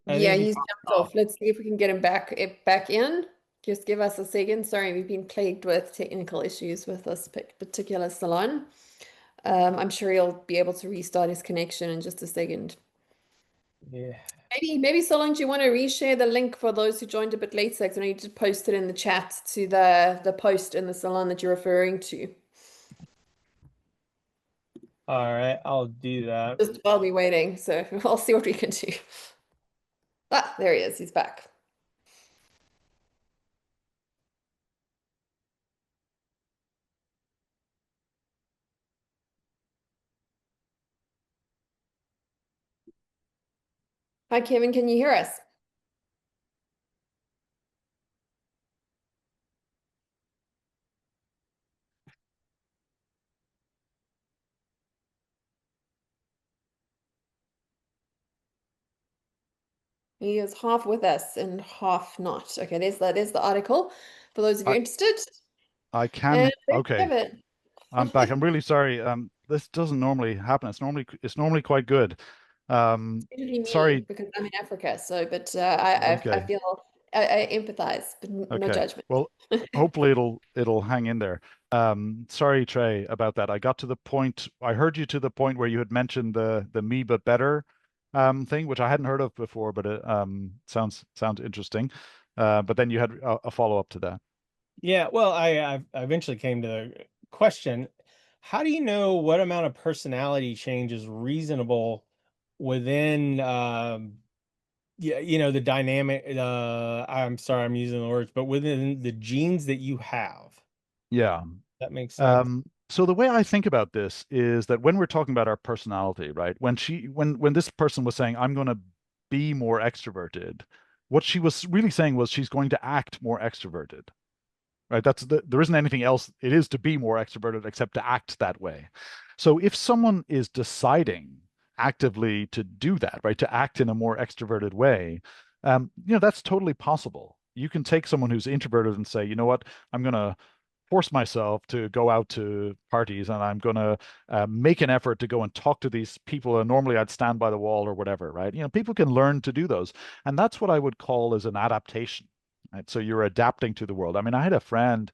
I Yeah, think he he's popped jumped off. off. Let's see if we can get him back in. Just give us a second. Sorry, we've been plagued with technical issues with this particular salon. I'm sure he'll be able to restart his connection in just a second. Yeah. Maybe Solange, you want to reshare the link for those who joined a bit later, because I know you just posted in the chat to the post in the salon that you're referring to. All right, I'll do that. Just while we're waiting, so I'll see what we can do. Ah, there he is. He's back. Hi, Kevin. Can you hear us? He is half with us and half not. Okay, there's the article for those of you I interested. I can. And there's Okay, Kevin. I'm back. I'm really sorry. This doesn't normally happen. It's normally quite good. Usually me Sorry. because I'm in Africa. So, but I Okay. feel I empathize, but no Okay. judgment. Well, hopefully it'll hang in there. Sorry, Trey, about that. I got to the point. I heard you to the point where you had mentioned the Me But Better thing, which I hadn't heard of before, but it sounds interesting. But then you had a follow-up to that. Yeah, well, I eventually came to the question, how do you know what amount of personality change is reasonable within yeah, the dynamic, I'm sorry, I'm using the words, but within the genes that you have. Yeah. That makes sense. So the way I think about this is that when we're talking about our personality, right? When this person was saying, I'm going to be more extroverted, what she was really saying was she's going to act more extroverted, right? There isn't anything else it is to be more extroverted except to act that way. So if someone is deciding actively to do that, right, to act in a more extroverted way, that's totally possible. You can take someone who's introverted and say, you know what, I'm going to force myself to go out to parties and I'm going to make an effort to go and talk to these people. And normally I'd stand by the wall or whatever, right? People can learn to do those. And that's what I would call as an adaptation, right? So you're adapting to the world. I mean, I had a friend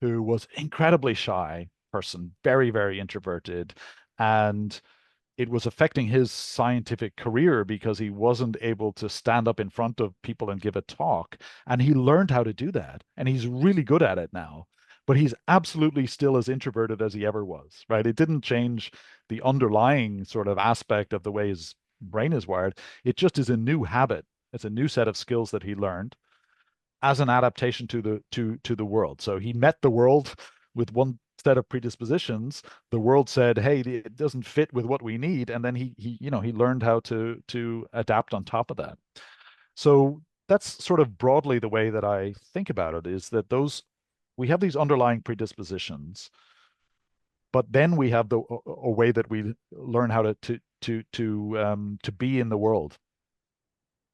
who was incredibly shy person, very, very introverted. And it was affecting his scientific career because he wasn't able to stand up in front of people and give a talk. And he learned how to do that. And he's really good at it now. But he's absolutely still as introverted as he ever was, right? It didn't change the underlying sort of aspect of the way his brain is wired. It just is a new habit. It's a new set of skills that he learned as an adaptation to the world. So he met the world with one set of predispositions, the world said, hey, it doesn't fit with what we need, and then he learned how to adapt on top of that. So that's sort of broadly the way that I think about it, is that we have these underlying predispositions, but then we have a way that we learn how to be in the world,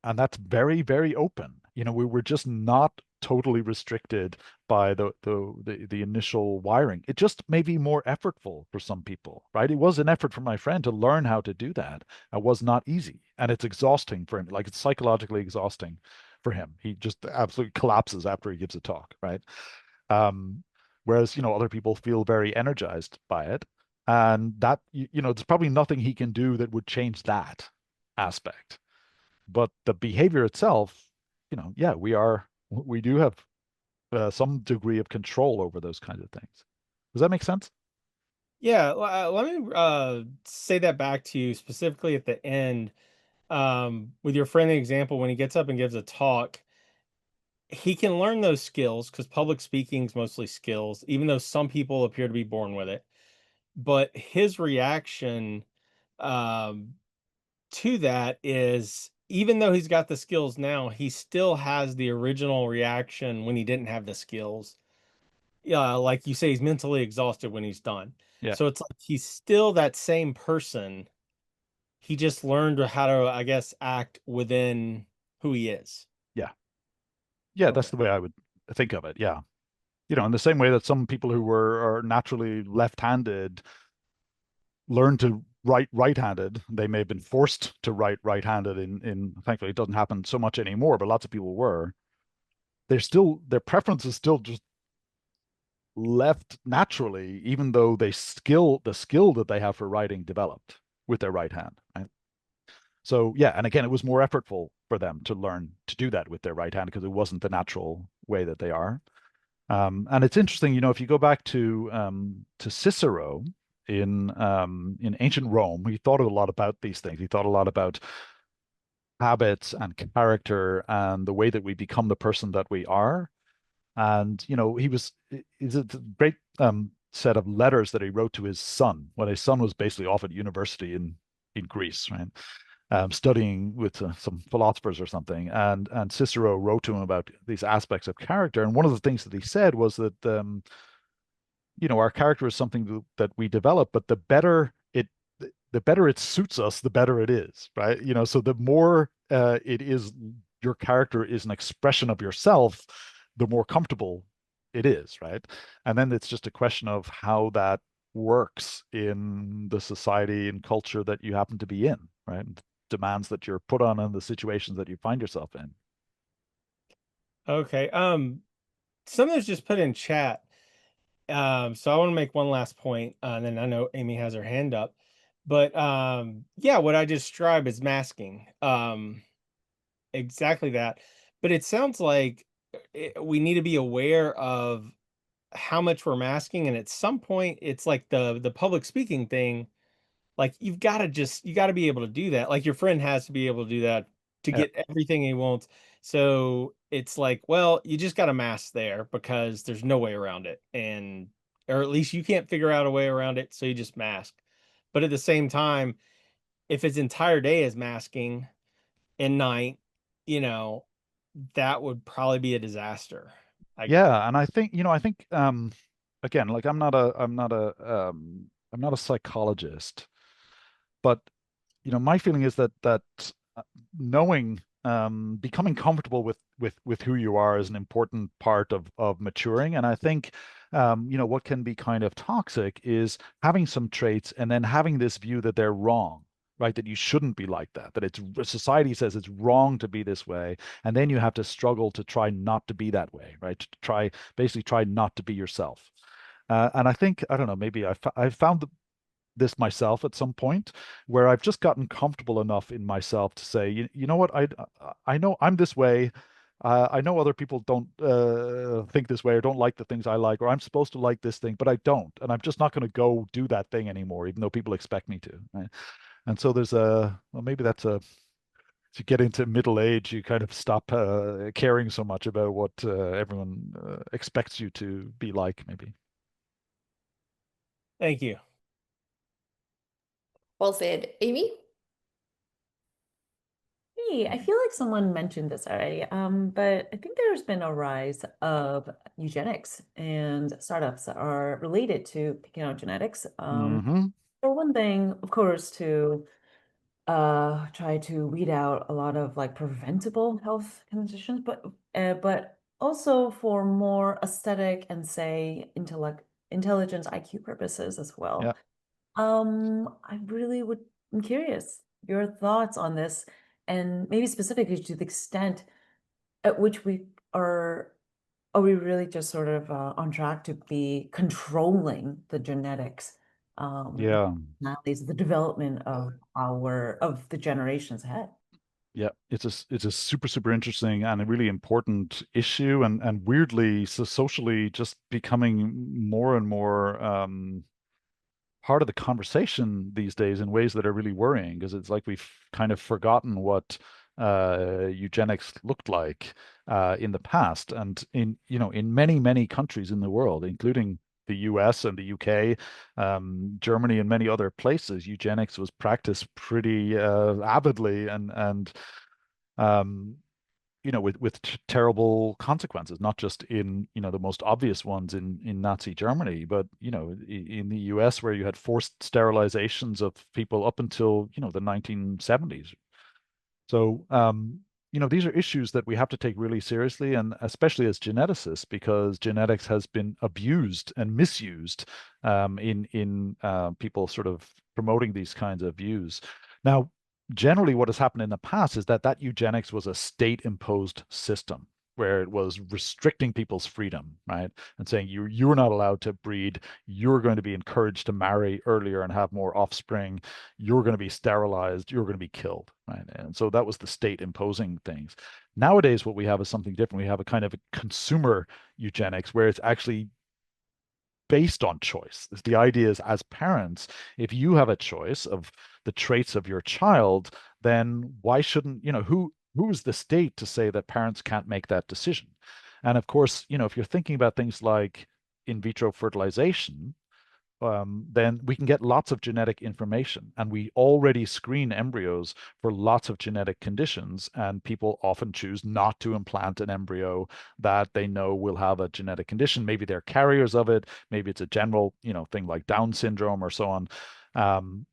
and that's very, very open. We were just not totally restricted by the initial wiring. It just may be more effortful for some people, right? It was an effort for my friend to learn how to do that. It was not easy, and it's exhausting for him. Like, it's psychologically exhausting for him. He just absolutely collapses after he gives a talk, right? Whereas, other people feel very energized by it, and that, there's probably nothing he can do that would change that aspect. But the behavior itself, yeah, we do have some degree of control over those kinds of things. Does that make sense? Yeah, let me say that back to you specifically at the end. With your friendly example, when he gets up and gives a talk, he can learn those skills because public speaking is mostly skills, even though some people appear to be born with it. But his reaction um, to that is, even though he's got the skills now, he still has the original reaction when he didn't have the skills. Yeah, like you say, he's mentally exhausted when he's done. Yeah. So it's like he's still that same person. He just learned how to, I guess, act within who he is. Yeah. Yeah, Okay. that's the way I would think of it. Yeah. In the same way that some people who are naturally left-handed learn to write right-handed. They may have been forced to write right-handed thankfully it doesn't happen so much anymore, but lots of people were. Their preference is still just left naturally, even though the skill that they have for writing developed with their right hand, right? So yeah, and again, it was more effortful for them to learn to do that with their right hand because it wasn't the natural way that they are. And it's interesting, if you go back to Cicero in ancient Rome, he thought a lot about these things. He thought a lot about habits and character and the way that we become the person that we are. And he's a great set of letters that he wrote to his son when his son was basically off at university in Greece, right? Studying with some philosophers or something, and Cicero wrote to him about these aspects of character. And one of the things that he said was that our character is something that we develop, but the better it suits us, the better it is, right? So the more your character is an expression of yourself, the more comfortable it is, right? And then it's just a question of how that works in the society and culture that you happen to be in, right? Demands that you're put on and the situations that you find yourself in. Okay. Something's just put in chat. So I want to make one last point, and then I know Amy has her hand up. But yeah, what I described is masking. Exactly that. But it sounds like we need to be aware of how much we're masking, and at some point, it's like the public speaking thing. Like you got to be able to do that. Like your friend has to be able to do that to Yeah. get everything he wants. So it's like, well, you just got to mask there because there's no way around it, or at least you can't figure out a way around it, so you just mask. But at the same time, if his entire day is masking and night, you know, that would probably be a disaster. Yeah, and I think again, like I'm not a psychologist, but my feeling is that knowing becoming comfortable with who you are is an important part of maturing. And I think what can be kind of toxic is having some traits and then having this view that they're wrong, right? That you shouldn't be like that, that society says it's wrong to be this way, and then you have to struggle to try not to be that way, right? To basically try not to be yourself. And I think, I don't know, maybe I found this myself at some point where I've just gotten comfortable enough in myself to say, you know what, I know I'm this way. I know other people don't think this way or don't like the things I like, or I'm supposed to like this thing, but I don't, and I'm just not going to go do that thing anymore, even though people expect me to. Right? And so maybe that's as you get into middle age, you kind of stop caring so much about what everyone expects you to be like, maybe. Thank you. Well said. Amy? Hey, I feel like someone mentioned this already, but I think there's been a rise of eugenics and startups that are related to picking out genetics. Mm-hmm. For one thing, of course, to try to weed out a lot of like preventable health conditions, but also for more aesthetic and say intelligence IQ purposes as well. Yeah. I really I'm curious your thoughts on this, and maybe specifically to the extent at which are we really just sort of on track to be controlling the genetics, Yeah. the development of the generations ahead? Yeah, it's a super interesting and a really important issue, and weirdly so socially just becoming more and more part of the conversation these days in ways that are really worrying, because it's like we've kind of forgotten what eugenics looked like in the past, and in many countries in the world, including the US and the UK, Germany, and many other places, eugenics was practiced pretty avidly, and um, with terrible consequences, not just in, the most obvious ones in Nazi Germany, but, in the US, where you had forced sterilizations of people up until, the 1970s. So, these are issues that we have to take really seriously, and especially as geneticists, because genetics has been abused and misused in people sort of promoting these kinds of views. Now, generally, what has happened in the past is that eugenics was a state-imposed system where it was restricting people's freedom, right? And saying you're not allowed to breed, you're going to be encouraged to marry earlier and have more offspring, you're going to be sterilized, you're going to be killed, right? And so that was the state imposing things. Nowadays, what we have is something different. We have a kind of a consumer eugenics where it's actually based on choice. The idea is, as parents, if you have a choice of the traits of your child, then why shouldn't, who is the state to say that parents can't make that decision? And of course, if you're thinking about things like in vitro fertilization, then we can get lots of genetic information. And we already screen embryos for lots of genetic conditions. And people often choose not to implant an embryo that they know will have a genetic condition. Maybe they're carriers of it. Maybe it's a general, thing like Down syndrome or so on.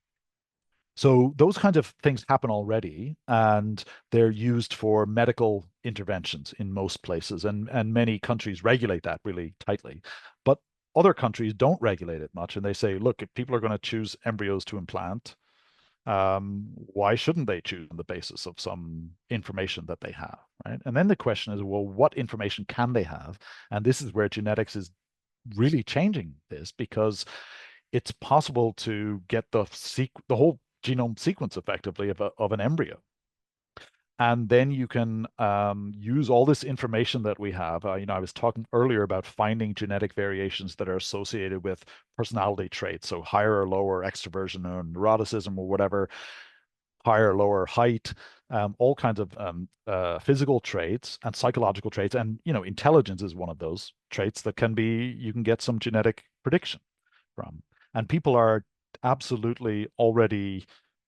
So those kinds of things happen already, and they're used for medical interventions in most places, and many countries regulate that really tightly. But other countries don't regulate it much, and they say, look, if people are going to choose embryos to implant, why shouldn't they choose on the basis of some information that they have, right? And then the question is, well, what information can they have? And this is where genetics is really changing this, because it's possible to get the whole genome sequence effectively of an embryo. And then you can use all this information that we have. I was talking earlier about finding genetic variations that are associated with personality traits, so higher or lower extroversion or neuroticism or whatever, higher or lower height, all kinds of physical traits and psychological traits. And, intelligence is one of those traits that you can get some genetic prediction from. And people are absolutely already,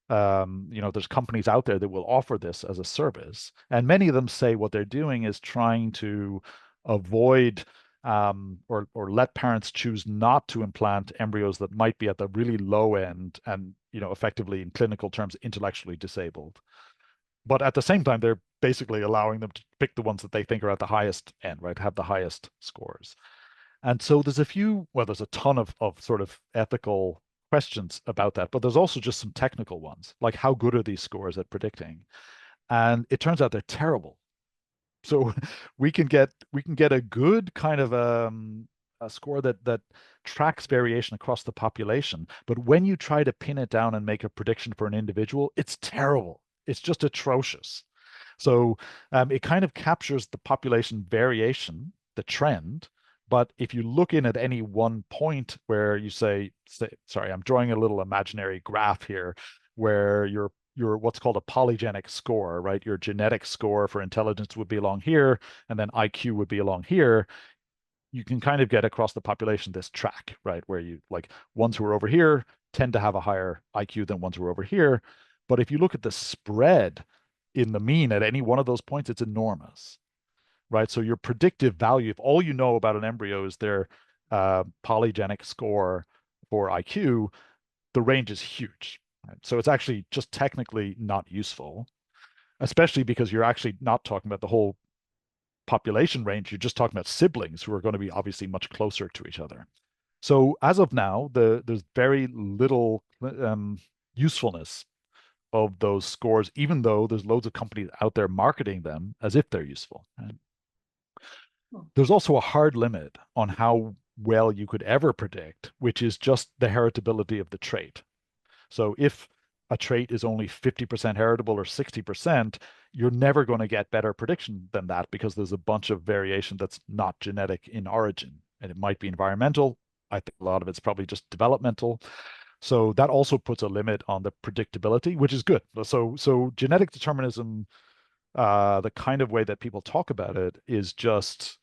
there's companies out there that will offer this as a service. And many of them say what they're doing is trying to avoid or let parents choose not to implant embryos that might be at the really low end and, effectively in clinical terms, intellectually disabled. But at the same time, they're basically allowing them to pick the ones that they think are at the highest end, right? Have the highest scores. And so there's a ton of sort of ethical questions about that, but there's also just some technical ones, like how good are these scores at predicting? And it turns out they're terrible. So we can get a good kind of a score that tracks variation across the population, but when you try to pin it down and make a prediction for an individual, it's terrible. It's just atrocious. So it kind of captures the population variation, the trend, but if you look in at any one point where you say, sorry, I'm drawing a little imaginary graph here, where your what's called a polygenic score, right? Your genetic score for intelligence would be along here, and then IQ would be along here. you can kind of get across the population this track, right? Where you like ones who are over here tend to have a higher IQ than ones who are over here. But if you look at the spread in the mean at any one of those points, it's enormous, right? So your predictive value, if all you know about an embryo is their polygenic score for IQ, the range is huge. Right? So it's actually just technically not useful, especially because you're actually not talking about the whole population range. You're just talking about siblings who are going to be obviously much closer to each other. So as of now, there's very little usefulness of those scores, even though there's loads of companies out there marketing them as if they're useful. Right? There's also a hard limit on how well you could ever predict, which is just the heritability of the trait. So if a trait is only 50% heritable or 60%, you're never going to get better prediction than that because there's a bunch of variation that's not genetic in origin. And it might be environmental. I think a lot of it's probably just developmental. So that also puts a limit on the predictability, which is good. So genetic determinism, the kind of way that people talk about it is just,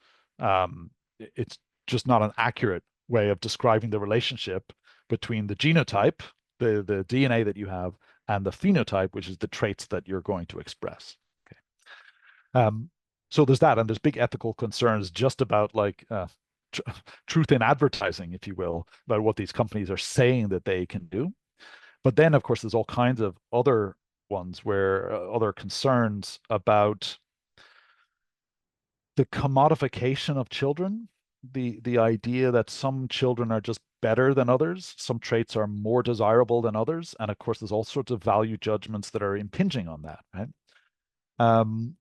it's just not an accurate way of describing the relationship between the genotype, the DNA that you have, and the phenotype, which is the traits that you're going to express. Okay. So there's that, and there's big ethical concerns just about like truth in advertising, if you will, about what these companies are saying that they can do. But then, of course, there's all kinds of other ones where other concerns about the commodification of children, the idea that some children are just better than others, some traits are more desirable than others, and of course, there's all sorts of value judgments that are impinging on that, right?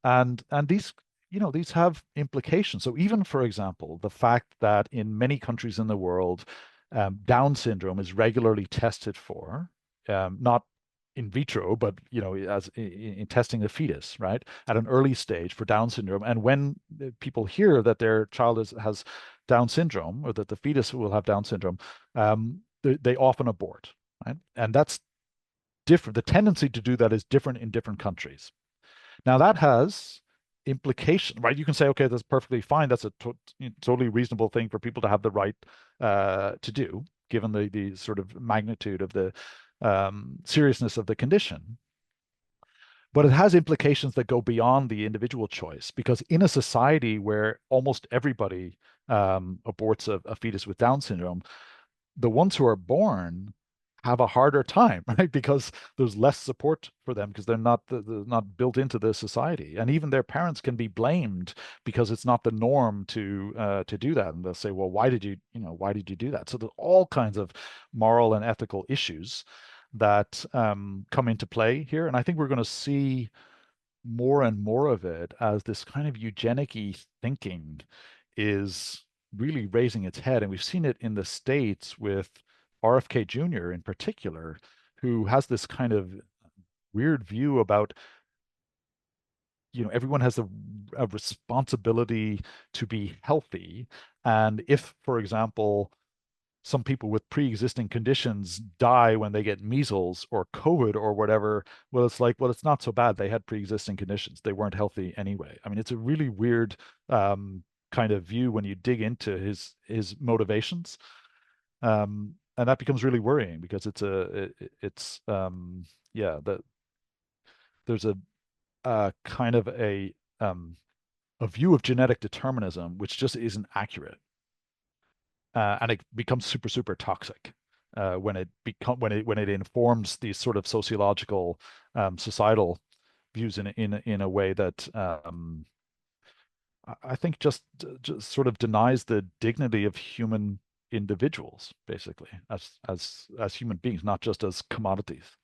And these, you know, these have implications. So even, for example, the fact that in many countries in the world, Down syndrome is regularly tested for, not in vitro, but you know, as in testing the fetus, right, at an early stage for Down syndrome. And when people hear that their child has Down syndrome, or that the fetus will have Down syndrome, they often abort, right? And that's different. The tendency to do that is different in different countries. Now that has implication, right? You can say, okay, that's perfectly fine. That's a totally reasonable thing for people to have the right to do, given the sort of magnitude of the seriousness of the condition. But it has implications that go beyond the individual choice, because in a society where almost everybody aborts a fetus with Down syndrome, the ones who are born have a harder time, right? Because there's less support for them because they're not built into the society, and even their parents can be blamed because it's not the norm to do that, and they'll say, well, why did you do that? So there's all kinds of moral and ethical issues that come into play here, and I think we're going to see more and more of it as this kind of eugenic-y thinking is really raising its head, and we've seen it in the States with RFK Jr. in particular, who has this kind of weird view about, you know, everyone has a responsibility to be healthy. And if, for example, some people with pre-existing conditions die when they get measles or COVID or whatever, well, it's like, well, it's not so bad. They had pre-existing conditions. They weren't healthy anyway. I mean, it's a really weird kind of view when you dig into his motivations. And that becomes really worrying because there's a kind of a view of genetic determinism which just isn't accurate, and it becomes super toxic when it informs these sort of sociological societal views in a way that I think just sort of denies the dignity of human individuals, basically, as human beings, not just as commodities.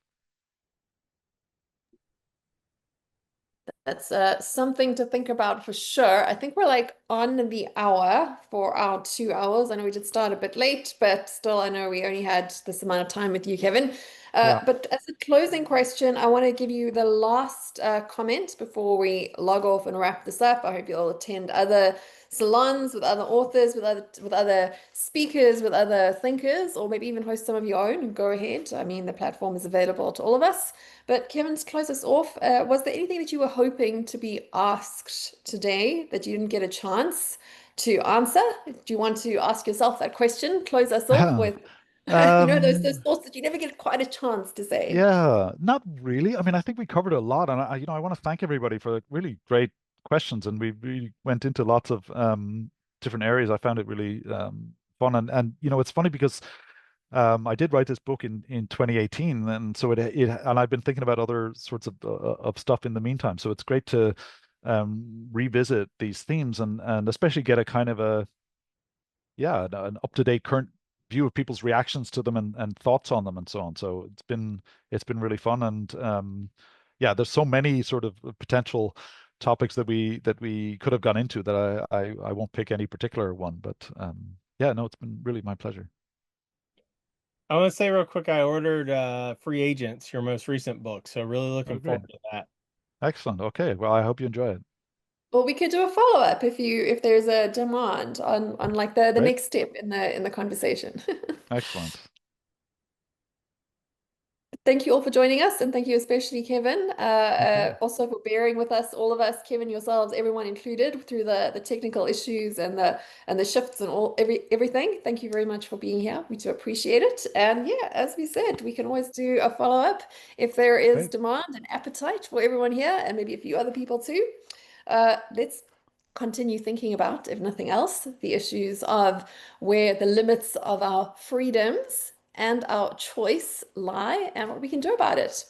That's something to think about for sure. I think we're like on the hour for our 2 hours. I know we did start a bit late, but still, I know we only had this amount of time with you, Kevin. Yeah. But as a closing question, I want to give you the last comment before we log off and wrap this up. I hope you'll attend other salons with other authors, with other speakers, with other thinkers, or maybe even host some of your own. Go ahead. I mean, the platform is available to all of us. But Kevin, to close us off, was there anything that you were hoping to be asked today that you didn't get a chance? to answer. Do you want to ask yourself that question? Close us off with, those thoughts that you never get quite a chance to say. Yeah, not really. I mean, I think we covered a lot, and I want to thank everybody for the really great questions, and we really went into lots of different areas. I found it really fun, and it's funny because I did write this book in 2018, and so and I've been thinking about other sorts of stuff in the meantime. So it's great to revisit these themes and especially get a kind of an up-to-date current view of people's reactions to them and thoughts on them and so on. So it's been really fun, and there's so many sort of potential topics that we could have gone into that I won't pick any particular one, but no, it's been really my pleasure. I want to say real quick, I ordered Free Agents, your most recent book, so really looking great. forward to that. Excellent. Okay, well, I hope you enjoy it. Well, we could do a follow-up if there's a demand on like the Great. next step in the conversation. Excellent. Thank you all for joining us, and thank you especially, Kevin, also for bearing with us, all of us, Kevin, yourselves, everyone included, through the technical issues and the shifts and everything. Thank you very much for being here. We do appreciate it. And yeah, as we said, we can always do a follow-up if there is Great. demand and appetite for everyone here, and maybe a few other people too. Let's continue thinking about, if nothing else, the issues of where the limits of our freedoms and our choice lie and what we can do about it.